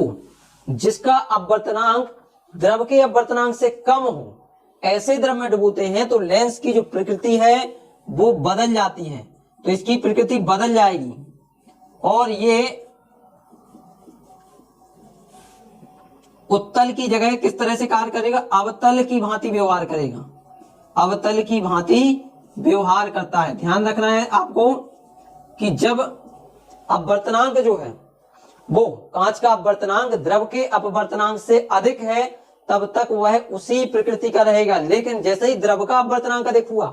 जिसका अपवर्तनांक द्रव के अपवर्तनांक से कम हो ऐसे द्रव में डुबोते हैं तो लेंस की जो प्रकृति है वो बदल जाती है। तो इसकी प्रकृति बदल जाएगी और ये उत्तल की जगह किस तरह से कार्य करेगा, अवतल की भांति व्यवहार करेगा, अवतल की भांति व्यवहार करता है। ध्यान रखना है आपको कि जब अपवर्तनांक जो है वो कांच का अपवर्तनांक द्रव के अपवर्तनांक से अधिक है तब तक वह उसी प्रकृति का रहेगा, लेकिन जैसे ही द्रव का अपवर्तनांक अधिक हुआ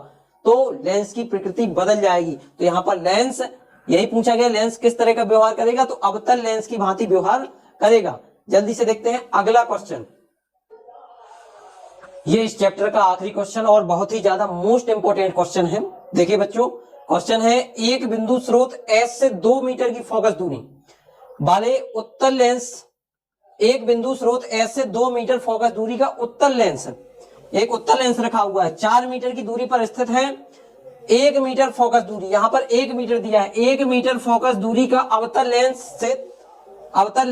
तो लेंस की प्रकृति बदल जाएगी। तो यहां पर लेंस, यही पूछा गया लेंस किस तरह का व्यवहार करेगा, तो अवतल लेंस की भांति व्यवहार करेगा। जल्दी से देखते हैं अगला क्वेश्चन। ये इस चैप्टर का आखिरी क्वेश्चन और बहुत ही ज्यादा मोस्ट इंपोर्टेंट क्वेश्चन है। देखिए बच्चों, क्वेश्चन है, एक बिंदु स्रोत एस से 2 मीटर की फोकस दूरी वाले उत्तल लेंस, एक बिंदु स्रोत एस से 2 मीटर फोकस दूरी का उत्तल लेंस, एक उत्तल लेंस रखा हुआ है, 4 मीटर की दूरी पर स्थित है। 1 मीटर फोकस दूरी, यहां पर 1 मीटर दिया है, 1 मीटर फोकस दूरी का अवतल लेंस उत्तल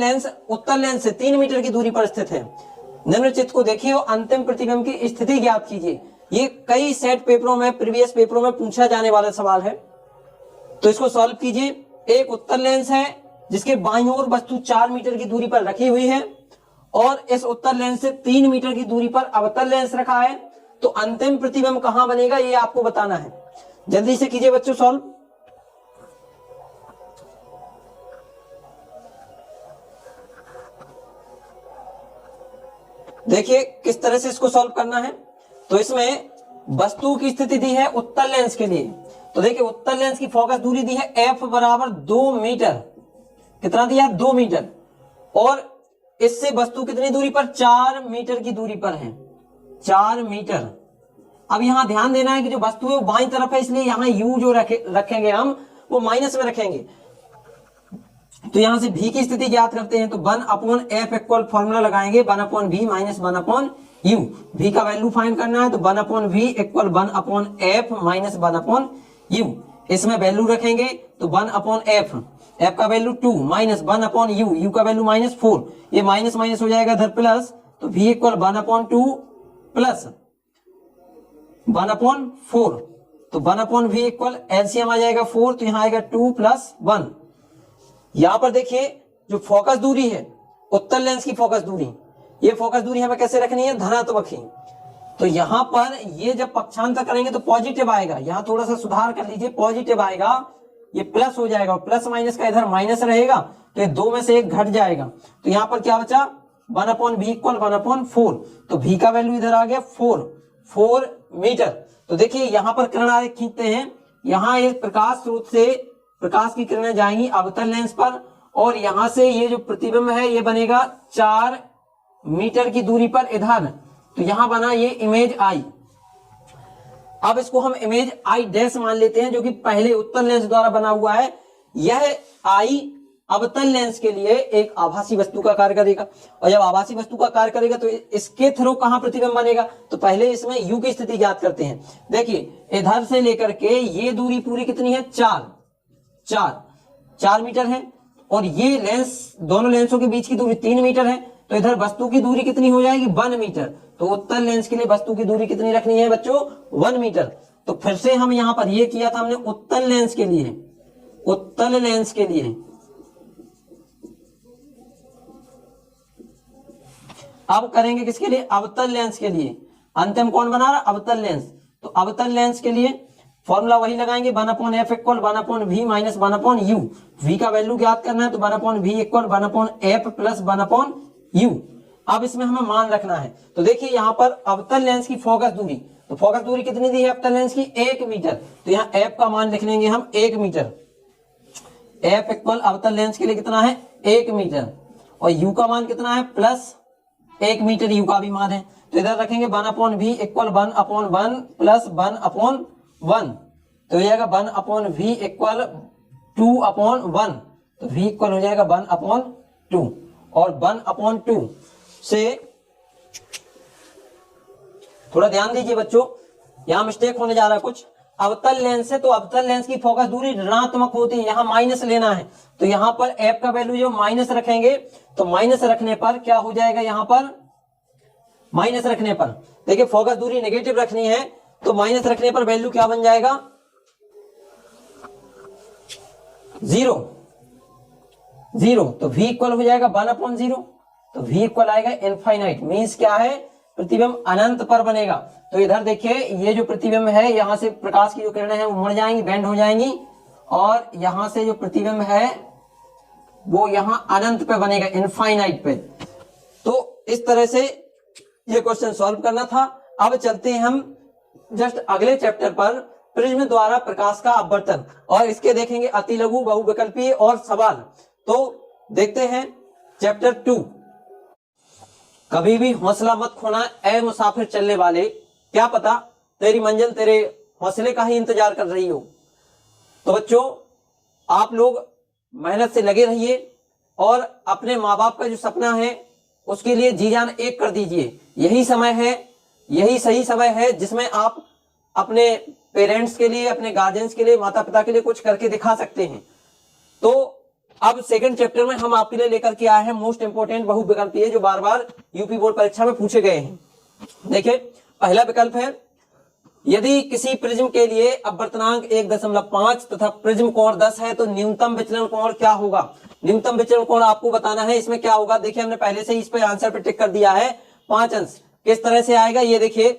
लेंस से 3 मीटर की दूरी पर स्थित है। निम्नलिखित को देखिए और अंतिम प्रतिबिंब की स्थिति ज्ञात कीजिए। ये कई सेट पेपरों में, प्रीवियस पेपरों में पूछा जाने वाला सवाल है, तो इसको सॉल्व कीजिए। एक उत्तल लेंस है जिसके बाईं ओर वस्तु 4 मीटर की दूरी पर रखी हुई है और इस उत्तल लेंस से 3 मीटर की दूरी पर अवतल लेंस रखा है, तो अंतिम प्रतिबिंब कहां बनेगा ये आपको बताना है। जल्दी से कीजिए बच्चों सॉल्व। देखिए किस तरह से इसको सॉल्व करना है। तो इसमें वस्तु की स्थिति दी है उत्तल लेंस के लिए, तो देखिए उत्तल लेंस की फोकस दूरी दी है f बराबर 2 मीटर, कितना दिया है 2 मीटर, और इससे वस्तु कितनी दूरी पर, 4 मीटर की दूरी पर है, 4 मीटर। अब यहां ध्यान देना है कि जो वस्तु है वो बाईं तरफ है, इसलिए यहां u जो रखेंगे हम वो माइनस में रखेंगे। तो यहां से v की स्थिति ज्ञात करते हैं, तो 1/f इक्वल फॉर्मूला लगाएंगे 1/v माइनस 1/u। v का वैल्यू फाइंड करना है, तो 1/v equal 1/f minus 1/u। इसमें वैल्यू रखेंगे तो 1/f, f का वैल्यू 2 माइनस 1/u, u का वैल्यू -4, ये माइनस माइनस हो जाएगा इधर प्लस, तो v इक्वल 1/2 प्लस 1/4, तो 1/v इक्वल एलसीएम आ जाएगा 4, तो यहां आएगा 2 + 1। यहां पर देखिए जो फोकस दूरी है उत्तल लेंस की फोकस दूरी, ये फोकस दूरी हमें कैसे रखनी है, धनात्मक ही। तो यहां पर ये जब पक्षांतर करेंगे तो पॉजिटिव आएगा, यहां थोड़ा सा सुधार कर लीजिए, पॉजिटिव आएगा, ये प्लस हो जाएगा, प्लस माइनस का इधर माइनस रहेगा, तो ये 2 में से 1 घट जाएगा। तो यहां पर क्या बचा, 1/v इक्वल 1/4, तो v का वैल्यू इधर आ गया 4, 4 मीटर। तो देखिए यहाँ पर किरण आरेख खींचते हैं, यहाँ ये प्रकाश स्रोत से प्रकाश की किरणें जाएंगी अवतल लेंस पर, और यहां से ये जो प्रतिबिंब है ये बनेगा 4 मीटर की दूरी पर इधर। तो यहां बना ये इमेज आई। अब इसको हम इमेज आई डैश मान लेते हैं, जो कि पहले उत्तल लेंस द्वारा बना हुआ है। यह आई अवतल लेंस के लिए एक आभासी वस्तु का कार्य करेगा, और जब आभासी वस्तु का कार्य करेगा तो इसके थ्रू कहां प्रतिबिंब बनेगा, तो पहले इसमें यू की स्थिति ज्ञात करते हैं। देखिए इधर से लेकर के ये दूरी पूरी कितनी है, 4 मीटर है, और ये लेंस, दोनों लेंसों के बीच की दूरी 3 मीटर है। तो इधर वस्तु की दूरी कितनी हो जाएगी, 1 मीटर। तो उत्तल लेंस के लिए वस्तु की दूरी कितनी रखनी है बच्चों, 1 मीटर। तो फिर से हम यहां पर ये किया था हमने उत्तल लेंस के लिए, उत्तल लेंस के लिए। अब करेंगे किसके लिए, अवतल लेंस के लिए। अंतिम कौन बना रहा, अवतल लेंस। तो अवतल लेंस के लिए फॉर्मूला वही लगाएंगे, 1/f equal 1/v minus 1/u। v का वैल्यू ज्ञात करना है, तो 1/v equal 1/f plus 1/u। अब इसमें हमें मान रखना है। तो देखिए यहाँ पर अवतल लेंस की फोकस दूरी, तो फोकस दूरी कितनी दी है अवतल लेंस की, 1 मीटर। तो यहाँ f का मान लिख लेंगे हम 1 मीटर। f इक्वल अवतल लेंस के लिए कितना है, 1 मीटर, और u का मान कितना है, प्लस 1 मीटर u का भी मान है। तो इधर रखेंगे 1/v इक्वल 1/1 प्लस 1/1। तो हो जाएगा 1/v इक्वल 2/1। तो v इक्वल हो जाएगा 1/2, और 1/2 से थोड़ा ध्यान दीजिए बच्चों, यहां मिस्टेक होने जा रहा है कुछ। अवतल लेंस है तो अवतल लेंस की फोकस दूरी ऋणात्मक होती है, यहां माइनस लेना है। तो यहां पर f का वैल्यू जो माइनस रखेंगे, तो माइनस रखने पर क्या हो जाएगा, यहां पर माइनस रखने पर देखिए फोकस दूरी नेगेटिव रखनी है, तो माइनस रखने पर वैल्यू क्या बन जाएगा, 0। तो v इक्वल हो जाएगा 1/0। तो v इक्वल आएगा इनफाइनाइट, मींस क्या है, प्रतिबिंब अनंत पर बनेगा। तो इधर देखिए ये जो प्रतिबिंब है, यहां से प्रकाश की जो किरणें हैं वो मुड़ जाएंगी, बेंड हो जाएंगी, और यहां से जो प्रतिबिंब है वो यहां अनंत पे बनेगा, इनफाइनाइट पे। तो इस तरह से ये क्वेश्चन सॉल्व करना था। अब चलते हैं हम जस्ट अगले चैप्टर पर, प्रिज्म द्वारा प्रकाश का अपवर्तन, और इसके देखेंगे अति लघु, बहुविकल्पीय और सवाल। तो देखते हैं चैप्टर 2। कभी भी हौसला मत खोना ऐ मुसाफिर चलने वाले, क्या पता तेरी मंजिल तेरे हौसले का ही इंतजार कर रही हो। तो बच्चों आप लोग मेहनत से लगे रहिए, और अपने माँ बाप का जो सपना है उसके लिए जी जान एक कर दीजिए। यही समय है, यही सही समय है जिसमें आप अपने पेरेंट्स के लिए, अपने गार्जियंस के लिए, माता पिता के लिए कुछ करके दिखा सकते हैं। तो अब सेकंड चैप्टर में हम आपके लिए लेकर के आए हैं मोस्ट इंपोर्टेंट बहुविकल्पीय, जो बार बार यूपी बोर्ड परीक्षा में पूछे गए हैं। देखिए पहला विकल्प है, यदि किसी प्रिज्म के लिए अपवर्तनांक 1.5 तथा प्रिज्म कोण 10 है तो न्यूनतम विचलन कोण क्या होगा। न्यूनतम विचलन कोण आपको बताना है। इसमें क्या होगा, देखिए हमने पहले से ही इस पे आंसर पे टिक कर दिया है, 5 अंश। किस तरह से आएगा ये देखिए,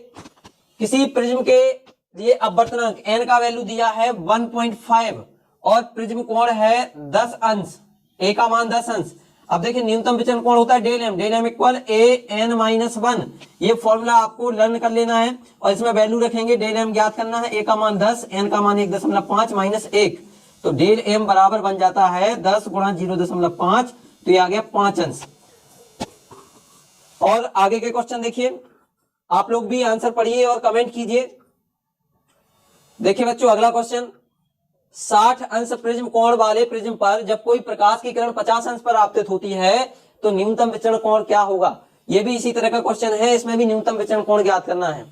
किसी प्रिज्म के लिए अपवर्तनांक n का वैल्यू दिया है 1.5 और प्रिज्म कोण है 10 अंश, a का मान 10 अंश। अब देखिए न्यूनतम विचलन कोण होता है डेल m इक्वल a(n-1). ये फॉर्मूला आपको लर्न कर लेना है, और इसमें वैल्यू रखेंगे, डेल m ज्ञात करना है, a का मान 10, n का मान 1.5 माइनस 1। तो डेल m बराबर बन जाता है 10 गुणा 0.5, तो ये आ गया 5 अंश। और आगे के क्वेश्चन देखिए, आप लोग भी आंसर पढ़िए और कमेंट कीजिए। देखिए बच्चों अगला क्वेश्चन, 60 अंश प्रिज्म कोण वाले प्रिज्म पर जब कोई प्रकाश की किरण 50 अंश पर आपतित होती है तो न्यूनतम विचलन कोण क्या होगा। यह भी इसी तरह का क्वेश्चन है, इसमें भी न्यूनतम विचलन कोण ज्ञात करना है।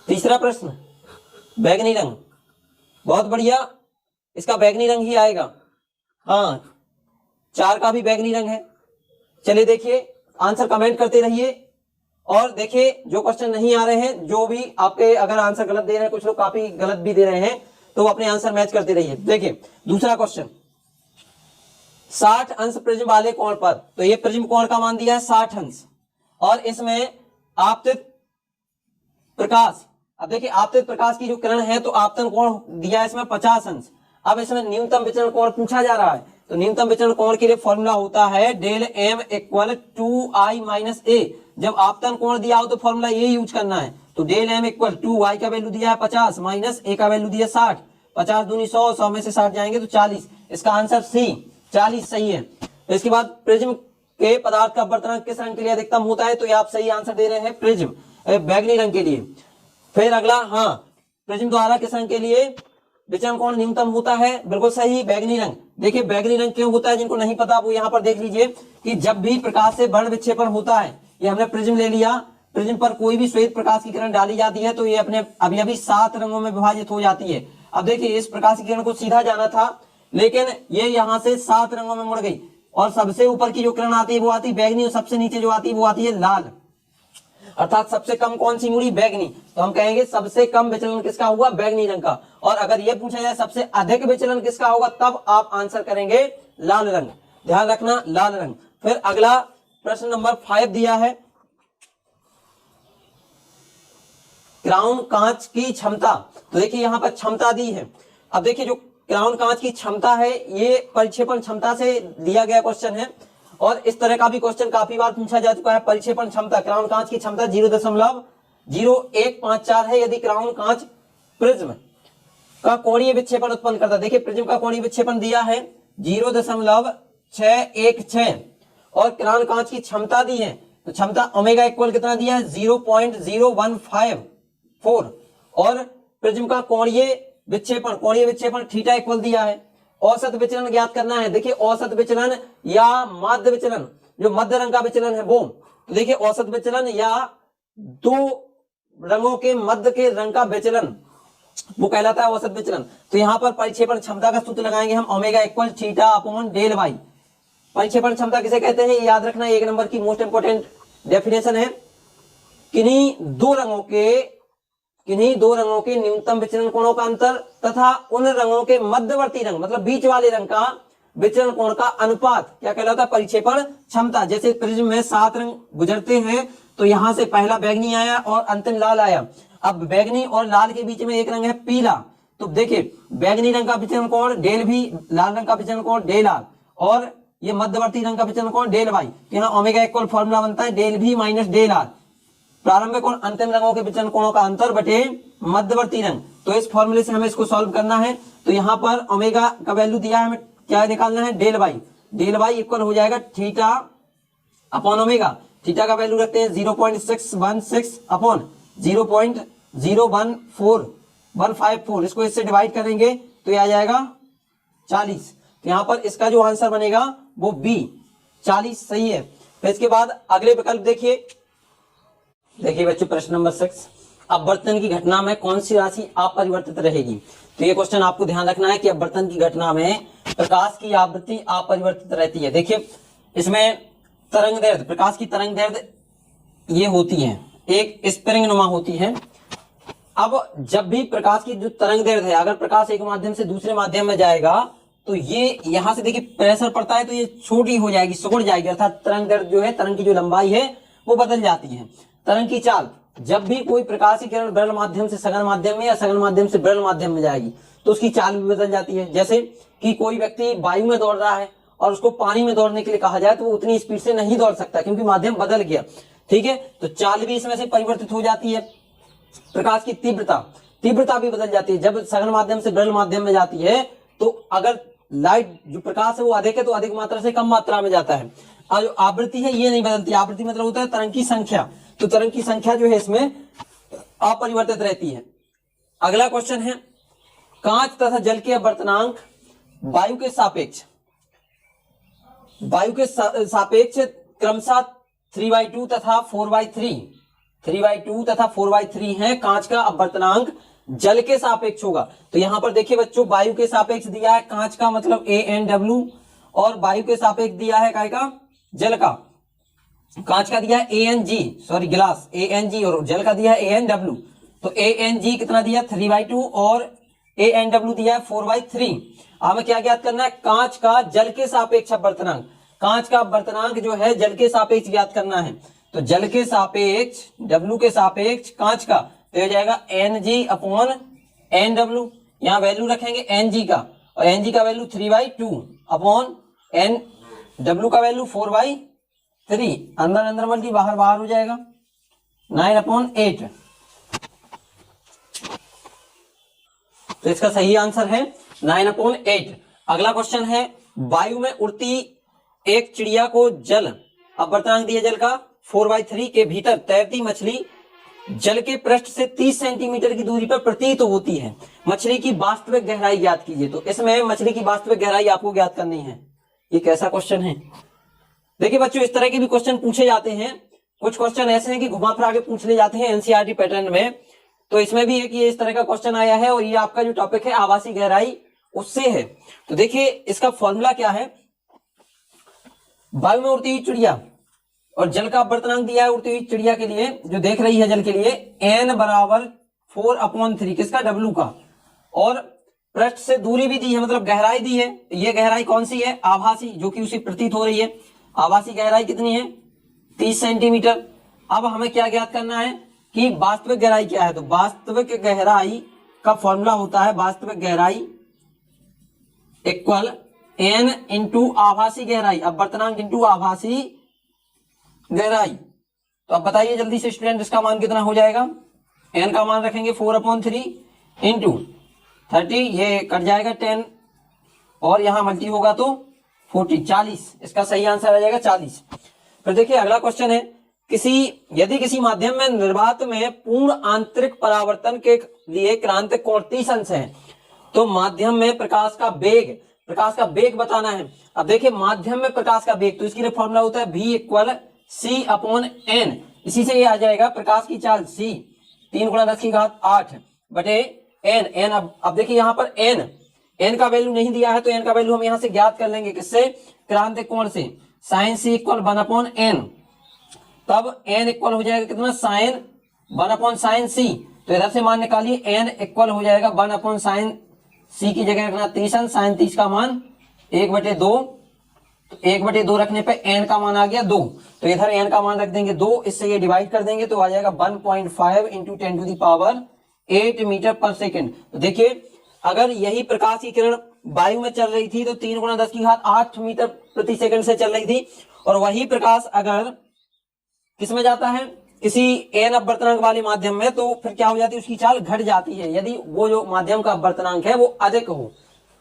तीसरा प्रश्न, बैगनी रंग, बहुत बढ़िया, इसका बैगनी रंग ही आएगा। हाँ 4 का भी बैगनी रंग है। चलिए देखिए आंसर कमेंट करते रहिए, और देखिए जो क्वेश्चन नहीं आ रहे हैं, जो भी आपके अगर आंसर गलत दे रहे हैं, कुछ लोग काफी गलत भी दे रहे हैं, तो अपने आंसर मैच करते रहिए। देखिए दूसरा क्वेश्चन, 60 अंश प्रिज्म वाले कोण पर, तो ये प्रिज्म कोण का मान दिया है 60 अंश, और इसमें आपतित प्रकाश, अब देखिए आपतित प्रकाश की जो किरण है तो आपतन कोण दिया है इसमें 50 अंश। अब इसमें न्यूनतम विचलन कोण पूछा जा रहा है, तो न्यूनतम विचलन कोण के लिए फॉर्मूला होता है del m equal 2i minus a, जब आपतन कोण दिया हो तो फॉर्मूला ये यूज करना है। तो del M equal to Y का वैल्यू दिया है 50 माइनस ए का वैल्यू दिया 60, 50 दूनी 100, 100 में से 60 जाएंगे तो 40। इसका आंसर सी 40 सही है। तो इसके बाद प्रिज्म के पदार्थ का अपवर्तनांक किस रंग के लिए अधिकतम होता है? तो ये आप सही आंसर दे रहे हैं, प्रिज्म बैगनी रंग के लिए। फिर अगला, हाँ, प्रिज्म द्वारा किस रंग के लिए विचलन कोण न्यूनतम होता है? बिल्कुल सही, बैगनी रंग। देखिए बैगनी रंग क्यों होता है, जिनको नहीं पता वो यहाँ पर देख लीजिए कि जब भी प्रकाश से वर्ण विक्षेपण होता है, ये हमने प्रिज्म ले लिया, प्रिज्म पर कोई भी श्वेत प्रकाश की किरण डाली जाती है तो ये अपने अभी 7 रंगों में विभाजित हो जाती है। अब देखिए इस प्रकाश की किरण को सीधा जाना था, लेकिन ये यहाँ से 7 रंगों में मुड़ गई, और सबसे ऊपर की जो किरण आती है वो आती है बैगनी, और सबसे नीचे जो आती है वो आती है लाल, अर्थात सबसे कम कौन सी मुड़ी? बैगनी। तो हम कहेंगे सबसे कम विचलन किसका होगा? बैगनी रंग का। और अगर ये पूछा जाए सबसे अधिक विचलन किसका होगा, तब आप आंसर करेंगे लाल रंग। ध्यान रखना, लाल रंग। फिर अगला प्रश्न नंबर 5 दिया है, क्राउन कांच की क्षमता। तो देखिए यहाँ पर क्षमता दी है। अब देखिए जो क्राउन कांच की क्षमता है ये परिक्षेपण क्षमता से दिया गया क्वेश्चन है, और इस तरह का भी क्वेश्चन काफी बार पूछा जा चुका है। परिक्षेपण क्षमता, क्राउन कांच की क्षमता 0.0154 है यदि क्राउन कांच प्रिज्म का कोणीय विक्षेपण उत्पन्न करता है। देखिए प्रिज्म का कोणीय विक्षेपण दिया है 0.616, और क्राउन कांच की क्षमता दी है, तो क्षमता ओमेगा इक्वल कितना दिया है? 0.0154, और प्रिज्म का कोणीय विक्षेपण थीटा इक्वल दिया है। औसत विचलन ज्ञात करना है। देखिए औसत विचलन या माध्य विचलन, जो मध्य रंग का विचलन है वो, तो देखिए औसत विचलन या दो रंगों के मध्य के रंग का विचलन वो कहलाता है औसत विचलन। तो यहाँ पर परिक्षेपण क्षमता का सूत्र लगाएंगे हम, omega equal theta upon del y. परिक्षेपण क्षमता किसे कहते हैं, याद रखना, 1 नंबर की मोस्ट इंपोर्टेंट डेफिनेशन है। किन्हीं दो रंगों के न्यूनतम विचलन कोणों का अंतर तथा उन रंगों के मध्यवर्ती रंग, मतलब बीच वाले रंग का विचलन कोण का अनुपात क्या कहलाता है? परिक्षेपण क्षमता। जैसे प्रिज्म में 7 रंग गुजरते हैं, तो यहां से पहला बैगनी आया और अंतिम लाल आया। अब बैगनी और लाल के बीच में एक रंग है पीला, तो देखिए बैगनी रंग का विचलन कोण डेल भी, लाल रंग का विचलन कोण डेल आर, और ये मध्यवर्ती रंग का विचलन कोण डेल वाई। तो यहाँ ओमेगा इक्वल फॉर्मूला बनता है डेल भी माइनस डेल आर, प्रारंभिक और अंतिम रंगों के विचलन कोणों का अंतर बटे मध्यवर्ती रंग। तो इस फॉर्मूले से हमें इसको सॉल्व करना है। तो यहाँ पर ओमेगा का वैल्यू दिया है, हमें क्या निकालना है? Del Y. Del Y equal हो जाएगा थीटा अपॉन ओमेगा। थीटा का वैल्यू रखते हैं 0.616 अपॉन 0.014154। इसको इससे डिवाइड करेंगे तो ये आ जाएगा 40। तो यहाँ पर इसका जो आंसर बनेगा वो बी 40 सही है। फिर इसके बाद अगले विकल्प देखिए बच्चों, प्रश्न नंबर 6, अपवर्तन की घटना में कौन सी राशि अपरिवर्तित रहेगी? तो ये क्वेश्चन आपको ध्यान रखना है कि अपवर्तन की घटना में प्रकाश की आवृत्ति अपरिवर्तित रहती है। देखिए इसमें तरंग दैर्ध्य, प्रकाश की तरंग दैर्ध्य ये होती है, एक स्प्रिंग नुमा होती है। अब जब भी प्रकाश की जो तरंग दैर्ध्य है, अगर प्रकाश एक माध्यम से दूसरे माध्यम में जाएगा तो ये यहाँ से देखिए प्रेशर पड़ता है तो ये छोटी हो जाएगी, सिकुड़ जाएगी, अर्थात तरंग दैर्ध्य जो है, तरंग की जो लंबाई है वो बदल जाती है। तरंग की चाल, जब भी कोई प्रकाश की किरण विरल माध्यम से सघन माध्यम में या सघन माध्यम से विरल माध्यम में जाएगी तो उसकी चाल भी बदल जाती है। जैसे कि कोई व्यक्ति वायु में दौड़ रहा है और उसको पानी में दौड़ने के लिए कहा जाए तो वो उतनी स्पीड से नहीं दौड़ सकता क्योंकि माध्यम बदल गया, ठीक है। तो चाल भी इसमें से परिवर्तित हो जाती है। प्रकाश की तीव्रता भी बदल जाती है। जब सघन माध्यम से विरल माध्यम में जाती है तो अगर लाइट जो प्रकाश है वो अधिक है तो अधिक मात्रा से कम मात्रा में जाता है। और जो आवृत्ति है ये नहीं बदलती। आवृत्ति मतलब होता है तरंग की संख्या, तो तरंग की संख्या जो है इसमें अपरिवर्तित रहती है। अगला क्वेश्चन है, कांच तथा जल के अपवर्तनांक वायु के सापेक्ष क्रमशः 3/2 तथा 4/3 है। कांच का अपवर्तनांक जल के सापेक्ष होगा। तो यहां पर देखिए बच्चों, वायु के सापेक्ष दिया है कांच का मतलब AnW, और वायु के सापेक्ष दिया है काय का? जल का। कांच का दिया है गिलास ANG, और जल का दिया है AnW। तो ANG कितना दिया? 3/2, और AnW दिया है 4/3। हमें क्या ज्ञात करना है? कांच का जल के सापेक्ष अपवर्तनांक। कांच का अपवर्तनांक जो है जल के सापेक्ष ज्ञात करना है। तो जल के सापेक्ष, W के सापेक्ष कांच का, तो हो जाएगा Ng अपॉन NW। यहाँ वैल्यू रखेंगे Ng का, और Ng का वैल्यू 3/2 अपॉन NW का वैल्यू 4/3। 3, अंदर अंदर मल्टी बाहर बाहर हो जाएगा 9/8। तो इसका सही आंसर है 9/8। अगला क्वेश्चन है, वायु में उड़ती एक चिड़िया को जल, अब बर्तनांक दिया जल का 4/3 के भीतर तैरती मछली जल के पृष्ठ से 30 सेंटीमीटर की दूरी पर प्रतीत होती है, मछली की वास्तविक गहराई ज्ञात कीजिए। तो इसमें मछली की वास्तविक गहराई आपको ज्ञात करनी है। ये कैसा क्वेश्चन है? देखिए बच्चों, इस तरह के भी क्वेश्चन पूछे जाते हैं। कुछ क्वेश्चन ऐसे हैं कि घुमा फिरा के पूछ ले जाते हैं एनसीईआरटी पैटर्न में। तो इसमें भी एक ये इस तरह का क्वेश्चन आया है, और ये आपका जो टॉपिक है आवासीय गहराई उससे है। तो देखिए इसका फॉर्मूला क्या है, वायु में उड़ती हुई चिड़िया और जल का बर्तनांक दिया है उड़ती हुई चिड़िया के लिए जो देख रही है जल के लिए, n बराबर 4/3 किसका, W का, और पृष्ठ से दूरी भी दी है, मतलब गहराई दी है। ये गहराई कौन सी है, आभासी, जो कि उसे प्रतीत हो रही है। आभासी गहराई कितनी है, 30 सेंटीमीटर। अब हमें क्या ज्ञात करना है कि वास्तविक गहराई क्या है। तो वास्तविक गहराई का फॉर्मूला होता है, वास्तविक गहराई इक्वल n इंटू आभासी गहराई, अब बर्तनांक इंटू आभासी गहराई। तो अब बताइए जल्दी से स्टूडेंट, इसका मान कितना हो जाएगा। n का मान रखेंगे 4/3 इंटू 30, ये कट जाएगा 10, और यहां मल्टी होगा तो 40, 40। इसका सही आंसर आ जाएगा 40। फिर देखिए अगला क्वेश्चन है, यदि किसी माध्यम में निर्वात में पूर्ण आंतरिक परावर्तन के लिए क्रांतिक कोण 30 अंश है, तो माध्यम में प्रकाश का वेग बताना है। अब देखिए माध्यम में प्रकाश का वेग, तो इसके लिए फॉर्मूला होता है v इक्वल c/n। इसी से ये आ जाएगा प्रकाश की चाल c 3 × 10⁸ बटे n। अब देखिए यहाँ पर n का वैल्यू नहीं दिया है, तो n का वैल्यू हम यहाँ से ज्ञात कर लेंगे, किससे, क्रांतिक कोण से। sin c इक्वल 1/n, तब n इक्वल हो जाएगा कितना, sin 1/sin c। तो इधर से मान निकालिए, n इक्वल हो जाएगा 1/sin c की जगह रखना 30 अंश, sin 30 का मान 1/2, तो 1/2 रखने पे n का मान आ गया 2। तो इधर n का मान रख देंगे 2, इससे ये डिवाइड कर देंगे तो आ जाएगा 1.5 इंटू 10⁸ मीटर पर सेकेंड। तो देखिए अगर यही प्रकाश की किरण वायु में चल रही थी तो 3 × 10⁸ मीटर प्रति सेकंड से चल रही थी, और वही प्रकाश अगर किस में जाता है, किसी n अपवर्तनांक वाले माध्यम में, तो फिर क्या हो जाती है, उसकी चाल घट जाती है। यदि वो जो माध्यम का अपवर्तनांक है वो अधिक हो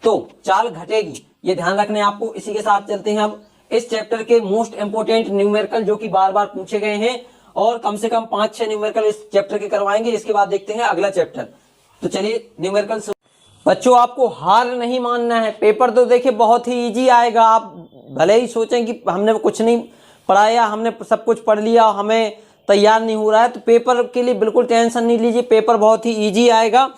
तो चाल घटेगी, ये ध्यान रखने आपको। इसी के साथ चलते हैं अब इस चैप्टर के मोस्ट इंपोर्टेंट न्यूमेरिकल जो कि बार बार पूछे गए हैं, और कम से कम 5-6 न्यूमेरिकल इस चैप्टर के करवाएंगे। इसके बाद देखते हैं अगला चैप्टर। तो चलिए न्यूमेरिकल। बच्चों आपको हार नहीं मानना है, पेपर तो देखिए बहुत ही इजी आएगा। आप भले ही सोचें कि हमने कुछ नहीं पढ़ाया, हमने सब कुछ पढ़ लिया, हमें तैयार नहीं हो रहा है, तो पेपर के लिए बिल्कुल टेंशन नहीं लीजिए, पेपर बहुत ही इजी आएगा।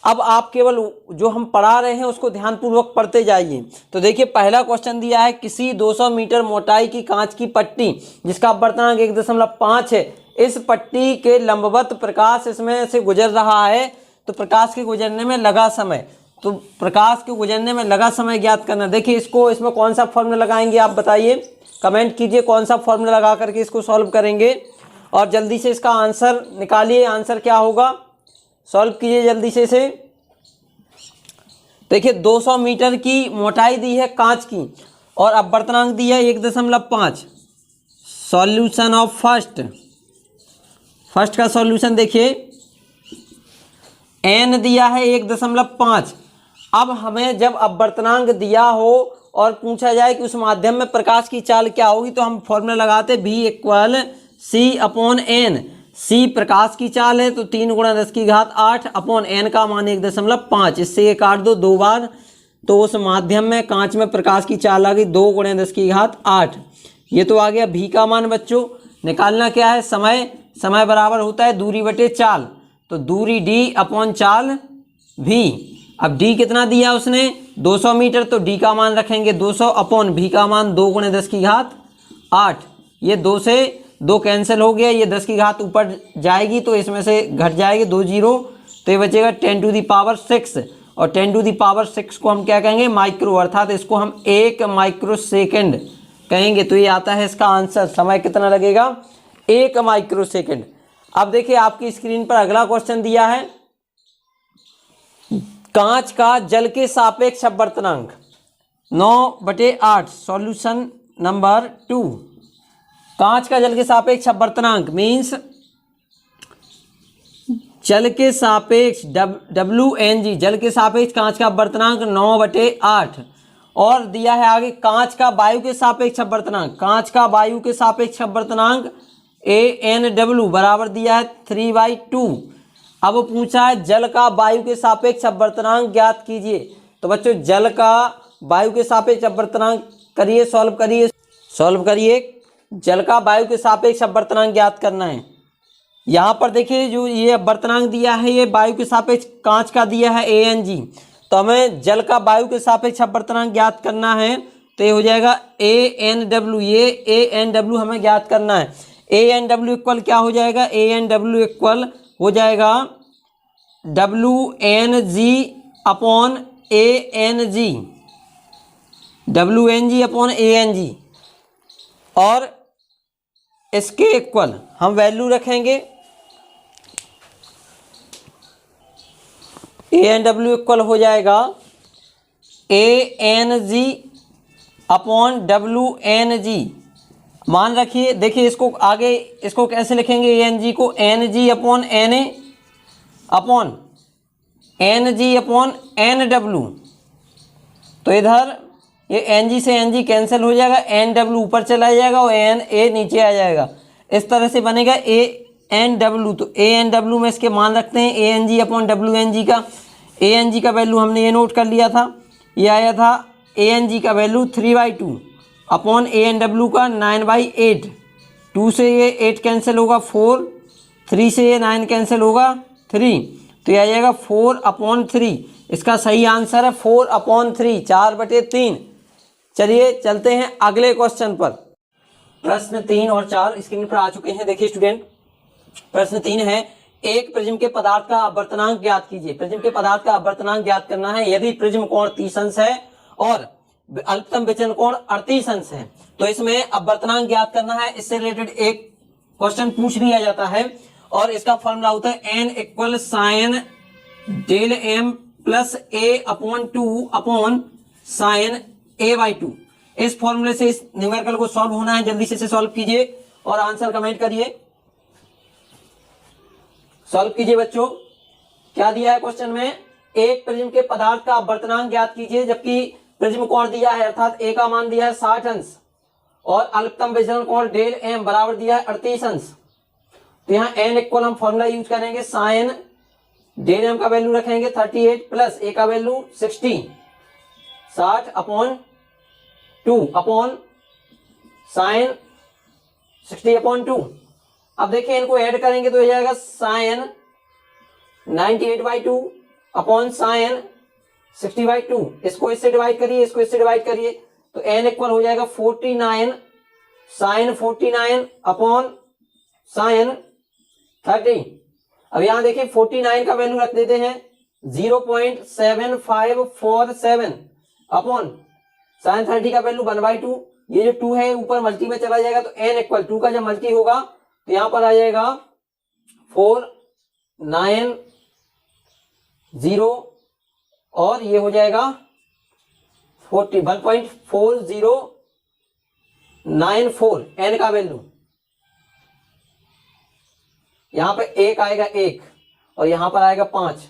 अब आप केवल जो हम पढ़ा रहे हैं उसको ध्यानपूर्वक पढ़ते जाइए। तो देखिए पहला क्वेश्चन दिया है, किसी 200 मीटर मोटाई की कांच की पट्टी जिसका अपवर्तनांक 1.5 है, इस पट्टी के लंबवत प्रकाश इसमें से गुजर रहा है, तो प्रकाश के गुजरने में लगा समय, तो प्रकाश के गुजरने में लगा समय ज्ञात करना। देखिए इसमें कौन सा फॉर्मूला लगाएंगे आप बताइए, कमेंट कीजिए कौन सा फॉर्मूला लगा करके इसको सॉल्व करेंगे, और जल्दी से इसका आंसर निकालिए। आंसर क्या होगा, सॉल्व कीजिए जल्दी से इसे। देखिए 200 मीटर की मोटाई दी है कांच की, और अपवर्तनांक दिया है 1.5। सॉल्यूशन ऑफ फर्स्ट का सॉल्यूशन देखिए, n दिया है 1.5। अब हमें जब अपवर्तनांक दिया हो और पूछा जाए कि उस माध्यम में प्रकाश की चाल क्या होगी, तो हम फॉर्मूला लगाते v इक्वल c/n। c प्रकाश की चाल है तो 3 × 10⁸ अपॉन n का मान 1.5। इससे ये काट दो 2 बार, तो उस माध्यम में कांच में प्रकाश की चाल आ गई 2 × 10⁸। ये तो आ गया v का मान। बच्चों निकालना क्या है, समय बराबर होता है दूरी बटे चाल, तो दूरी d अपॉन चाल v। अब d कितना दिया उसने 200 मीटर, तो d का मान रखेंगे 200 अपॉन v का मान 2 × 10⁸। ये 2 से 2 कैंसिल हो गया, ये 10 की घात ऊपर जाएगी तो इसमें से घट जाएगी 2 0, तो ये बचेगा 10⁶। और 10⁶ को हम क्या कहेंगे, माइक्रो, अर्थात इसको हम 1 माइक्रो सेकेंड कहेंगे। तो ये आता है इसका आंसर। समय कितना लगेगा, 1 माइक्रो सेकेंड। अब देखिए आपकी स्क्रीन पर अगला क्वेश्चन दिया है, कांच का जल के सापेक्ष अपवर्तनांक 9/8। Solution number 2। कांच का जल के सापेक्ष अपवर्तनांक मीन्स जल के सापेक्ष WNG, जल के सापेक्ष कांच का अपवर्तनांक 9/8 और दिया है आगे कांच का वायु के सापेक्ष अपवर्तनांक, कांच का वायु के सापेक्ष अपवर्तनांक ANW बराबर दिया है 3/2। अब पूछा है जल का वायु के सापेक्ष अपवर्तनांक ज्ञात कीजिए। तो बच्चों जल का वायु के सापेक्ष अपवर्तनांक करिए, सॉल्व करिए। जल का वायु के सापेक्ष अपवर्तनांक ज्ञात करना है। यहाँ पर देखिए जो ये अपवर्तनांक दिया है ये वायु के सापेक्ष कांच का दिया है ANG, तो हमें जल का वायु के सापेक्ष अपवर्तनांक ज्ञात करना है। तो ये हो जाएगा ANW, ये ANW हमें ज्ञात करना है। ANW इक्वल क्या हो जाएगा, ANW इक्वल हो जाएगा WNG upon ANG, WNG upon ANG और इसके इक्वल हम वैल्यू रखेंगे ANW इक्वल हो जाएगा ANG अपॉन WNG। मान रखिए, देखिए इसको आगे इसको कैसे लिखेंगे, ANG को NG upon NA upon NG upon NW। तो इधर ये NG से NG कैंसिल हो जाएगा, NW ऊपर चला जाएगा और NA नीचे आ जाएगा। इस तरह से बनेगा ANW। तो ANW में इसके मान रखते हैं ANG अपॉन WNG का। ANG का वैल्यू हमने ये नोट कर लिया था, ये आया था ANG का वैल्यू 3/2 अपॉन ANW का 9/8। 2 से ये 8 कैंसिल होगा 4, 3 से ये 9 कैंसिल होगा 3, तो ये आ जाएगा 4/3। इसका सही आंसर है 4/3, 4/3। चलिए चलते हैं अगले क्वेश्चन पर। प्रश्न 3 और 4 स्क्रीन पर आ चुके हैं। देखिए स्टूडेंट, प्रश्न 3 है एक प्रिज्म के पदार्थ का अपवर्तनांक ज्ञात कीजिए। प्रिज्म के पदार्थ का अपवर्तनांक ज्ञात करना है यदि प्रिज्म कोण 30 अंश है और अल्पतम विचलन कोण 38 अंश है। तो इसमें अपवर्तनांक ज्ञात करना है। इससे रिलेटेड एक क्वेश्चन पूछ लिया जाता है और इसका फॉर्मूला होता है n equal sine del m plus a/2 upon sine a/2। इस फॉर्मूले से इस न्यूमेरिकल को सॉल्व होना है। जल्दी से इसे सॉल्व कीजिए और आंसर कमेंट करिए। सॉल्व कीजिए बच्चों। क्या दिया है क्वेश्चन में, एक प्रिज्म के पदार्थ का अपवर्तनांक ज्ञात कीजिए, जबकि प्रिज्म कोण दिया है अर्थात a का मान दिया है 60 अंश और अल्पतम विचलन कोण डेल m बराबर दिया है 38 अंश। तो यहाँ n इक्वल हम फॉर्मूला यूज करेंगे, साइन डेल m का वैल्यू रखेंगे 38 प्लस a का वैल्यू 60 60/2 अपॉन साइन 60/2। अब देखिए इनको ऐड करेंगे तो हो जाएगा साइन 98/2 अपॉन साइन 60/2। इसको इससे डिवाइड करिए, इसको इससे डिवाइड करिए, तो n इक्वल हो जाएगा 49 साइन 49 अपॉन साइन 30। अब यहां देखिए 49 का वैल्यू रख देते हैं 0.7547 अपॉन साइन 30 का वैल्यू 1/2। ये जो 2 है ऊपर मल्टी में चला जाएगा, तो n इक्वल 2 का जब मल्टी होगा तो यहां पर आ जाएगा 490 और ये हो जाएगा 1.4094 n का वैल्यू। यहां पे 1 आएगा 1 और यहां पर आएगा 5।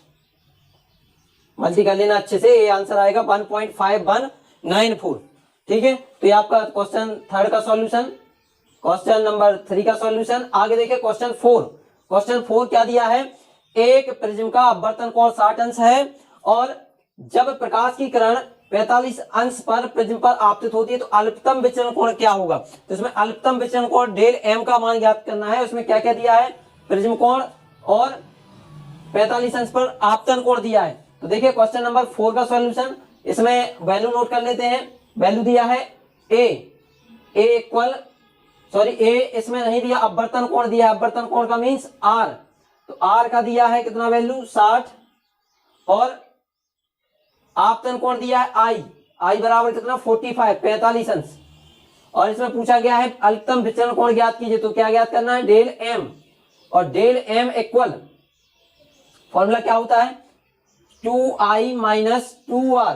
मल्टी कर लेना अच्छे से, ये आंसर आएगा 1.5194। ठीक है, तो ये आपका क्वेश्चन 3 का सॉल्यूशन, क्वेश्चन नंबर 3 का सॉल्यूशन। आगे देखिए क्वेश्चन 4। क्वेश्चन 4 क्या दिया है, एक प्रिज्म का अपवर्तन कोण 60 अंश है और जब प्रकाश की किरण 45 अंश पर प्रिज्म पर आपतित होती है तो अल्पतम विचलन कोण क्या होगा। तो इसमें अल्पतम विचलन कोण डेल m का मान ज्ञात करना है। उसमें क्या क्या दिया है, प्रिज्म कोण और 45 अंश पर आपतन कोण दिया है। तो देखिए क्वेश्चन नंबर 4 का सॉल्यूशन, इसमें वैल्यू नोट कर लेते हैं। वैल्यू दिया है a इक्वल सॉरी a इसमें नहीं दिया, अपवर्तन कोण दिया है। अपवर्तन कोण का मींस r, तो r का दिया है कितना वैल्यू 60 और आपतन कोण दिया है i बराबर कितना 45 अंश। और इसमें पूछा गया है अल्पतम विचलन कोण ज्ञात कीजिए, तो क्या ज्ञात करना है, डेल m, और डेल m इक्वल फॉर्मूला क्या होता है 2i माइनस 2r।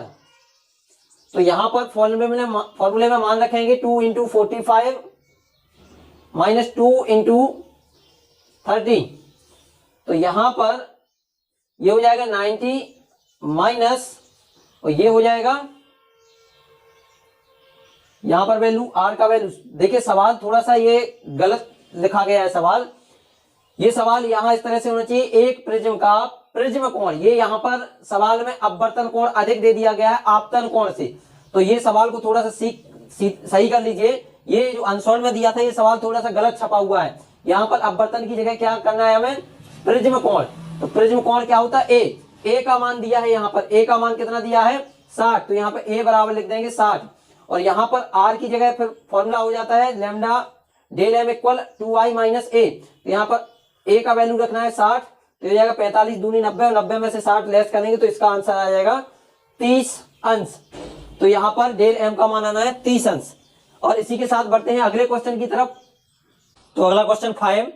तो यहां पर फॉर्मूले में मान रखेंगे 2 × 45 -2 इंटू 30, तो यहां पर ये हो जाएगा 90 माइनस, और ये हो जाएगा यहां पर वैल्यू आर का वैल्यू। देखिए सवाल थोड़ा सा ये गलत लिखा गया है सवाल। ये सवाल यहां इस तरह से होना चाहिए, एक प्रिज्म का प्रिज्म कोण, ये यहां पर सवाल में अपवर्तन कोण अधिक दे दिया गया है आपतन कोण से, तो ये सवाल को थोड़ा सा सही कर लीजिए। ये जो अनसॉल्व में दिया था ये सवाल थोड़ा सा गलत छपा हुआ है। यहाँ पर अपवर्तन की जगह क्या करना है हमें, प्रिज्म कोण। तो प्रिज्म कोण क्या होता है, ए का मान दिया है, यहाँ पर ए का मान कितना दिया है 60, तो यहाँ पर ए बराबर लिख देंगे 60, और यहाँ पर आर की जगह फिर फॉर्मूला हो जाता है lambda del M equal 2i minus a. तो यहाँ पर ए का वैल्यू रखना है 60, तो ये जाएगा 45 दूनी 90, और 90 में से 60 लेस करेंगे तो इसका आंसर आ जाएगा 30 अंश। तो यहाँ पर डेल एम का मान आना है 30 अंश। और इसी के साथ बढ़ते हैं अगले क्वेश्चन की तरफ। तो अगला क्वेश्चन 5,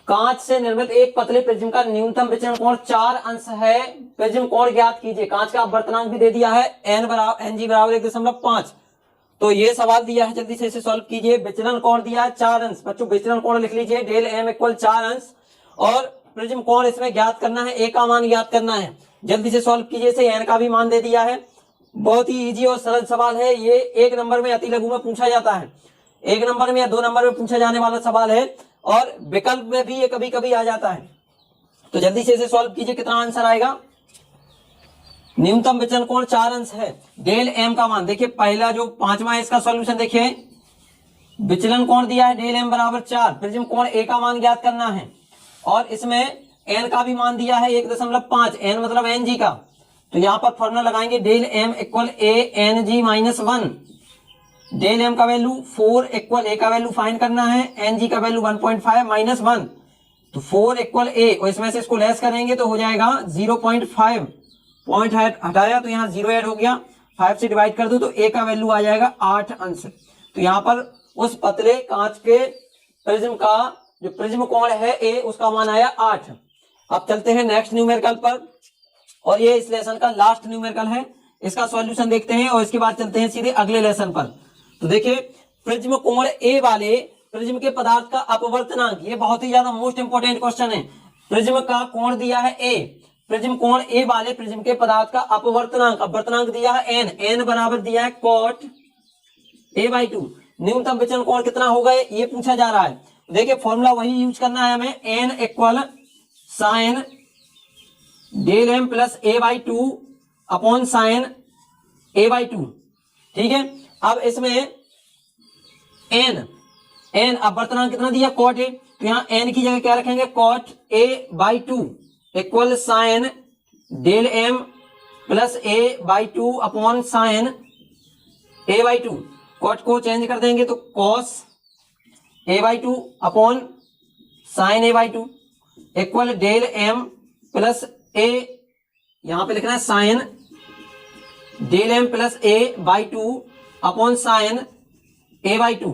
कांच से निर्मित एक पतले प्रिज्म का न्यूनतम विचलन कोण 4 अंश है, प्रिज्म कोण ज्ञात कीजिए। कांच का अपवर्तनांक भी दे दिया है एन जी बराबर 1.5। तो ये सवाल दिया है, जल्दी से इसे सॉल्व कीजिए। विचलन कोण दिया है 4 अंश, बच्चों विचलन कोण लिख लीजिए, डेल एम इक्वल 4 अंश, और प्रिज्म कोण इसमें ज्ञात करना है, ए का मान ज्ञात करना है। जल्दी से सॉल्व कीजिए, इसे एन का भी मान दे दिया है। बहुत ही इजी और सरल सवाल है ये, 1 नंबर में अति लघु में पूछा जाता है, 1 नंबर में या 2 नंबर में पूछा जाने वाला सवाल है, और विकल्प में भी ये कभी कभी आ जाता है। तो जल्दी से इसे सॉल्व कीजिए, कितना आंसर आएगा। न्यूनतम विचलन कोण 4 अंश है, डेल एम का मान देखिए, पहला जो 5वां है इसका सॉल्यूशन देखिए, विचलन कोण दिया है डेल एम बराबर 4, प्रिज्म कोण ए का मान ज्ञात करना है, और इसमें एन का भी मान दिया है 1.5, एन मतलब एन जी का। तो यहाँ पर फॉर्मूला लगाएंगे, del M equal a n g minus 1, del m का वैल्यू 4 इक्वल ए का वैल्यू फाइंड करना है, एन जी का वैल्यू 1.5 माइनस 1, तो 4 इक्वल ए, और इसमें से इसको लेस करेंगे तो हो जाएगा 0.5, पॉइंट हटाया तो यहाँ 0 ऐड हो गया, 5 से डिवाइड कर दो तो ए का वैल्यू आ जाएगा 8 अंश। तो यहाँ पर उस पतले कांच के प्रिज्म का जो प्रिज्म कोण है ए, उसका मान आया 8। अब चलते हैं नेक्स्ट न्यूमेरिकल पर, और ये इस लेसन का लास्ट न्यूमेरिकल है, इसका सॉल्यूशन देखते हैं और इसके बाद चलते हैं सीधे अगले लेसन पर। तो देखिए प्रिज्म कोण ए वाले प्रिज्म के पदार्थ का अपवर्तनांक, ये बहुत ही ज्यादा मोस्ट इंपोर्टेंट क्वेश्चन है। प्रिज्म का कोण दिया है ए, प्रिज्म कोण ए वाले प्रिज्म के पदार्थ का अपवर्तनांक दिया है एन, एन बराबर दिया है कॉट a/2। न्यूनतम विचलन कोण कितना होगा ये पूछा जा रहा है। देखिए फॉर्मूला वही यूज करना है हमें, N equal sine del M plus a/2 upon sine a/2, ठीक है। अब इसमें एन अपवर्तनांक कितना दिया कॉट ए, तो यहाँ एन की जगह क्या रखेंगे, cot a/2 equal sine del M plus a/2 upon sine a/2। Cot को चेंज कर देंगे तो cos a/2 upon sine a/2 equal del M plus a, यहां पे लिखना है sine del M plus a/2 upon sine a/2।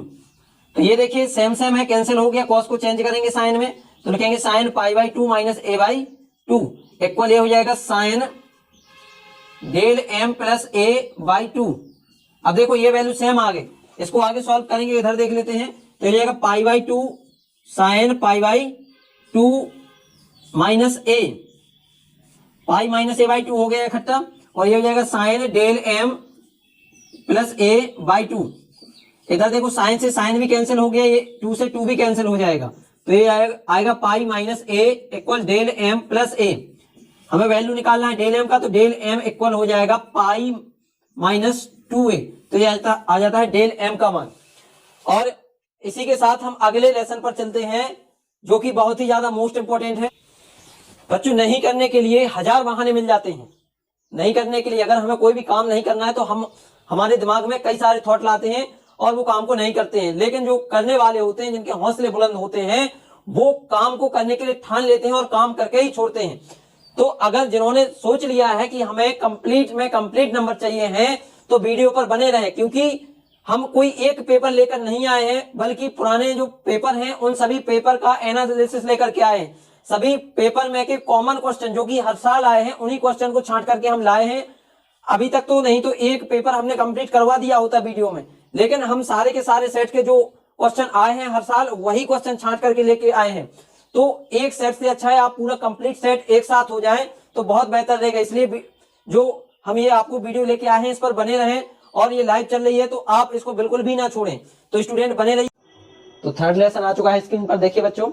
तो ये देखिए सेम सेम है, कैंसिल हो गया, कॉस को चेंज करेंगे साइन में तो लिखेंगे साइन π/2 माइनस a/2 इक्वल ये हो जाएगा sign del M plus a/2। अब देखो ये वैल्यू सेम आ गई, इसको आगे सॉल्व करेंगे, इधर देख लेते हैं। तो ये जाएगा π/2 sine π/2 minus a, pi minus a/2 हो गया इकट्ठा, और ये हो जाएगा sign del M plus a/2। इधर देखो साइन से साइन भी कैंसिल हो गया, ये 2 से 2 भी कैंसिल हो जाएगा, तो ये आएगा pi minus a equal del M plus a। हमें वैल्यू निकालना है डेल एम का, तो डेल एम इक्वल हो जाएगा पाई माइनस 2a, तो ये आ जाता है डेल एम का मान। और इसी के साथ हम अगले लेसन पर चलते हैं, जो कि बहुत ही ज्यादा मोस्ट इंपोर्टेंट है। बच्चों नहीं करने के लिए 1000 बहाने मिल जाते हैं, नहीं करने के लिए अगर हमें कोई भी काम नहीं करना है तो हम हमारे दिमाग में कई सारे थॉट लाते हैं और वो काम को नहीं करते हैं। लेकिन जो करने वाले होते हैं, जिनके हौसले बुलंद होते हैं, वो काम को करने के लिए ठान लेते हैं और काम करके ही छोड़ते हैं। तो अगर जिन्होंने सोच लिया है कि हमें कंप्लीट नंबर चाहिए हैं, तो वीडियो पर बने रहे, क्योंकि हम कोई एक पेपर लेकर नहीं आए हैं, बल्कि पुराने जो पेपर हैं उन सभी पेपर का एनालिसिस लेकर के आए हैं। सभी पेपर में के कॉमन क्वेश्चन जो कि हर साल आए हैं, उन्हीं क्वेश्चन को छांट करके हम लाए हैं। अभी तक तो नहीं तो एक पेपर हमने कंप्लीट करवा दिया होता वीडियो में, लेकिन हम सारे के सारे सेट के जो क्वेश्चन आए हैं हर साल वही क्वेश्चन छांट करके लेके आए हैं। तो एक सेट से अच्छा है आप पूरा कंप्लीट सेट एक साथ हो जाए तो बहुत बेहतर रहेगा। इसलिए जो हम ये आपको वीडियो लेके आए हैं इस पर बने रहें, और ये लाइव चल रही है तो आप इसको बिल्कुल भी ना छोड़ें। तो स्टूडेंट बने रहिए। तो थर्ड लेसन आ चुका है स्क्रीन पर, देखिए बच्चों।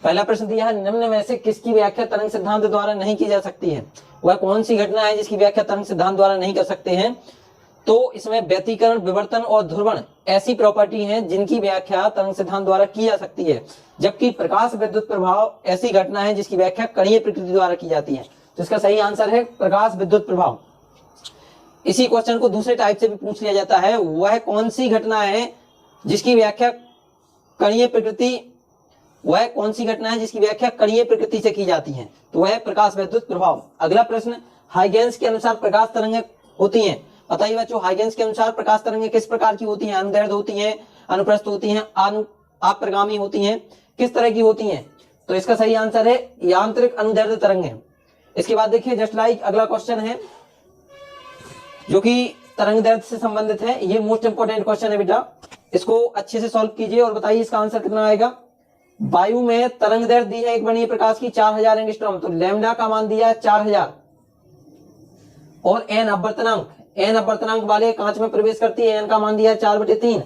पहला प्रश्न दिया है, निम्न में से किसकी व्याख्या तरंग सिद्धांत द्वारा नहीं की जा सकती है? वह कौन सी घटना है जिसकी व्याख्या तरंग सिद्धांत द्वारा नहीं कर सकते हैं? तो इसमें व्यतिकरण, विवर्तन और ध्रुवण ऐसी प्रॉपर्टी हैं जिनकी व्याख्या तरंग सिद्धांत द्वारा की जा सकती है, जबकि प्रकाश विद्युत प्रभाव ऐसी घटना है जिसकी व्याख्या कणीय प्रकृति द्वारा की जाती है। तो इसका सही आंसर है प्रकाश विद्युत प्रभाव। इसी क्वेश्चन को दूसरे टाइप से भी पूछ लिया जाता है, वह कौन सी घटना है जिसकी व्याख्या कणीय प्रकृति, वह कौन सी घटना है जिसकी व्याख्या कणीय प्रकृति से की जाती है? तो वह प्रकाश विद्युत प्रभाव। अगला प्रश्न, हाइगेंस के अनुसार प्रकाश तरंगें होती हैं। बताइए बच्चों, हाइगेंस के अनुसार प्रकाश तरंगें किस प्रकार की होती हैं? अनुदैर्ध्य होती हैं, अनुप्रस्थ होती हैं, अप्रगामी होती हैं, किस तरह की होती हैं? तो इसका सही आंसर है यांत्रिक अनुदैर्ध्य तरंगें। इसके बाद देखिए जस्ट लाइक अगला क्वेश्चन है जो कि तरंग दैर्ध्य से संबंधित है। ये मोस्ट इंपोर्टेंट क्वेश्चन है बेटा, इसको अच्छे से सॉल्व कीजिए और बताइए इसका आंसर कितना आएगा। वायु में तरंग दैर्ध्य दी है एक वर्णीय प्रकाश की 4000 एंगस्ट्रॉम, तो लैम्डा का मान दिया है 4000, और एन अपवर्तनांक वाले कांच में प्रवेश करती है, एन का मान दिया है 4/3।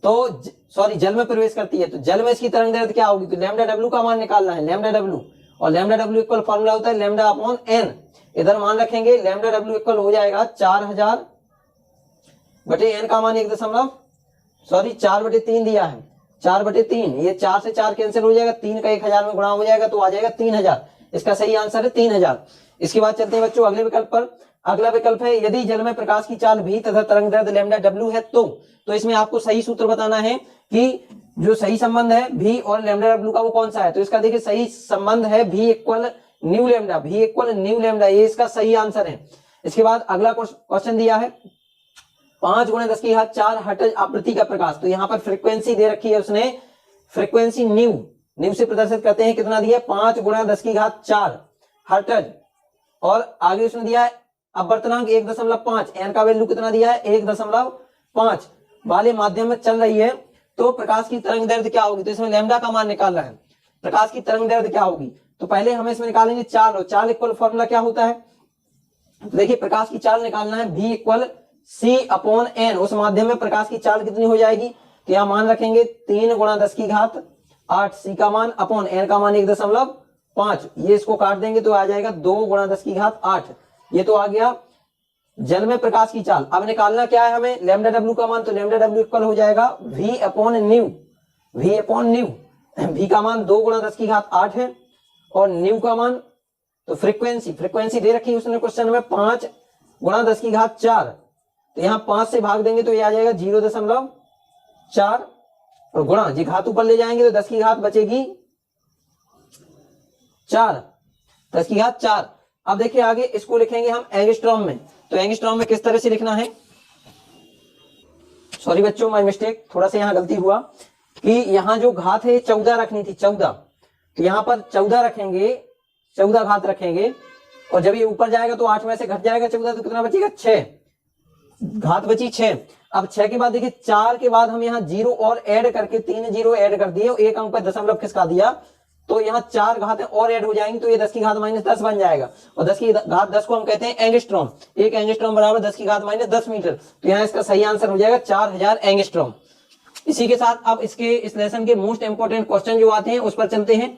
तो सॉरी जल में प्रवेश करती है, तो जल में इसकी तरंग दैर्ध्य क्या होगी? तो लैम्डा डब्ल्यू का मान निकालना है, लैम्डा डब्ल्यू, और लैम्डा डब्ल्यू इक्वल फॉर्मूला होता है लैम्डा अपॉन एन। इधर मान रखेंगे, लैम्डा डब्ल्यू इक्वल हो जाएगा 4000 बटे एन का मान 4/3 दिया है, 4/3। ये 4 से 4 कैंसिल हो जाएगा, 3 का 1000 में गुणा हो जाएगा तो आ जाएगा 3000। इसका सही आंसर है 3000। इसके बाद चलते हैं बच्चों अगले विकल्प पर। अगला विकल्प है, यदि जल में प्रकाश की चाल भी तथा तरंग दैर्ध्य लैम्डा डब्ल्यू है तो इसमें आपको सही सूत्र बताना है कि जो सही संबंध है भी और लैम्डा डब्ल्यू का वो कौन सा है। तो इसका देखिए सही संबंध है भी इक्वल न्यू लैम्डा, भी इक्वल न्यू लैम्डा, ये इसका सही आंसर है। इसके बाद अगला क्वेश्चन दिया है 5 × 10⁴ हर्ट्ज आवृत्ति का प्रकाश। तो यहाँ पर फ्रीक्वेंसी दे रखी है उसने, फ्रीक्वेंसी न्यू से प्रदर्शित करते हैं, कितना दिया है 5 × 10⁴ हर्ट्ज, और आगे उसने दिया है अपवर्तनांक 1.5, एन का वैल्यू कितना दिया है 1.5 वाले माध्यम में चल रही है, तो प्रकाश की तरंग दैर्ध्य क्या होगी? तो इसमें लैम्डा का मान निकालना है, प्रकाश की तरंग दैर्ध्य क्या होगी? तो पहले हमें इसमें निकालेंगे चाल, और चाल इक्वल फॉर्मूला क्या होता है? तो देखिए प्रकाश की चाल निकालना है v इक्वल c/n, उस माध्यम में प्रकाश की चाल कितनी हो जाएगी? तो यहाँ मान रखेंगे 3 × 10⁸ c का मान अपॉन n का मान 1.5, ये इसको काट देंगे तो आ जाएगा 2 × 10⁸। ये तो आ गया जल में प्रकाश की चाल। अब निकालना क्या है हमें? लैम्डा डब्ल्यू का मान, तो लैम्डा डब्ल्यू इक्वल हो जाएगा v/न्यू, v का मान 2 × 10⁸ है, और न्यू का मान, तो फ्रीक्वेंसी दे रखी है उसने क्वेश्चन में 5 × 10⁴, तो यहाँ 5 से भाग देंगे तो ये आ जाएगा 0.4, और गुणा जी घात ऊपर ले जाएंगे तो 10 की घात बचेगी 4, 10 की घात 4। अब देखिए आगे इसको लिखेंगे हम एंगस्ट्रॉम में। तो एंगस्ट्रॉम में किस तरह से लिखना है? सॉरी बच्चों, माय मिस्टेक, थोड़ा सा यहाँ गलती हुआ कि यहाँ जो घात है 14 रखनी थी, 14, तो यहाँ पर 14 रखेंगे, 14 घात रखेंगे, और जब ये ऊपर जाएगा तो 8 में से घट जाएगा 14, तो कितना बचेगा 6, घात बची 6। अब 6 के बाद देखिए 4 के बाद हम यहाँ 0 और ऐड करके 3 0 ऐड कर दिए, एक अंक पर दशमलव खिसका दिया, तो यहाँ 4 घात और ऐड हो जाएंगी, तो ये 10 की घात -10 बन जाएगा, और 10 की घात 10 को हम कहते हैं एंगस्ट्रॉम। एक एंगस्ट्रॉम बराबर 10 की घात -10 मीटर, तो यहाँ इसका सही आंसर हो जाएगा 4000 एंगस्ट्रॉम। इसी के साथ अब इस लेसन के मोस्ट इंपोर्टेंट क्वेश्चन जो आते हैं उस पर चलते हैं।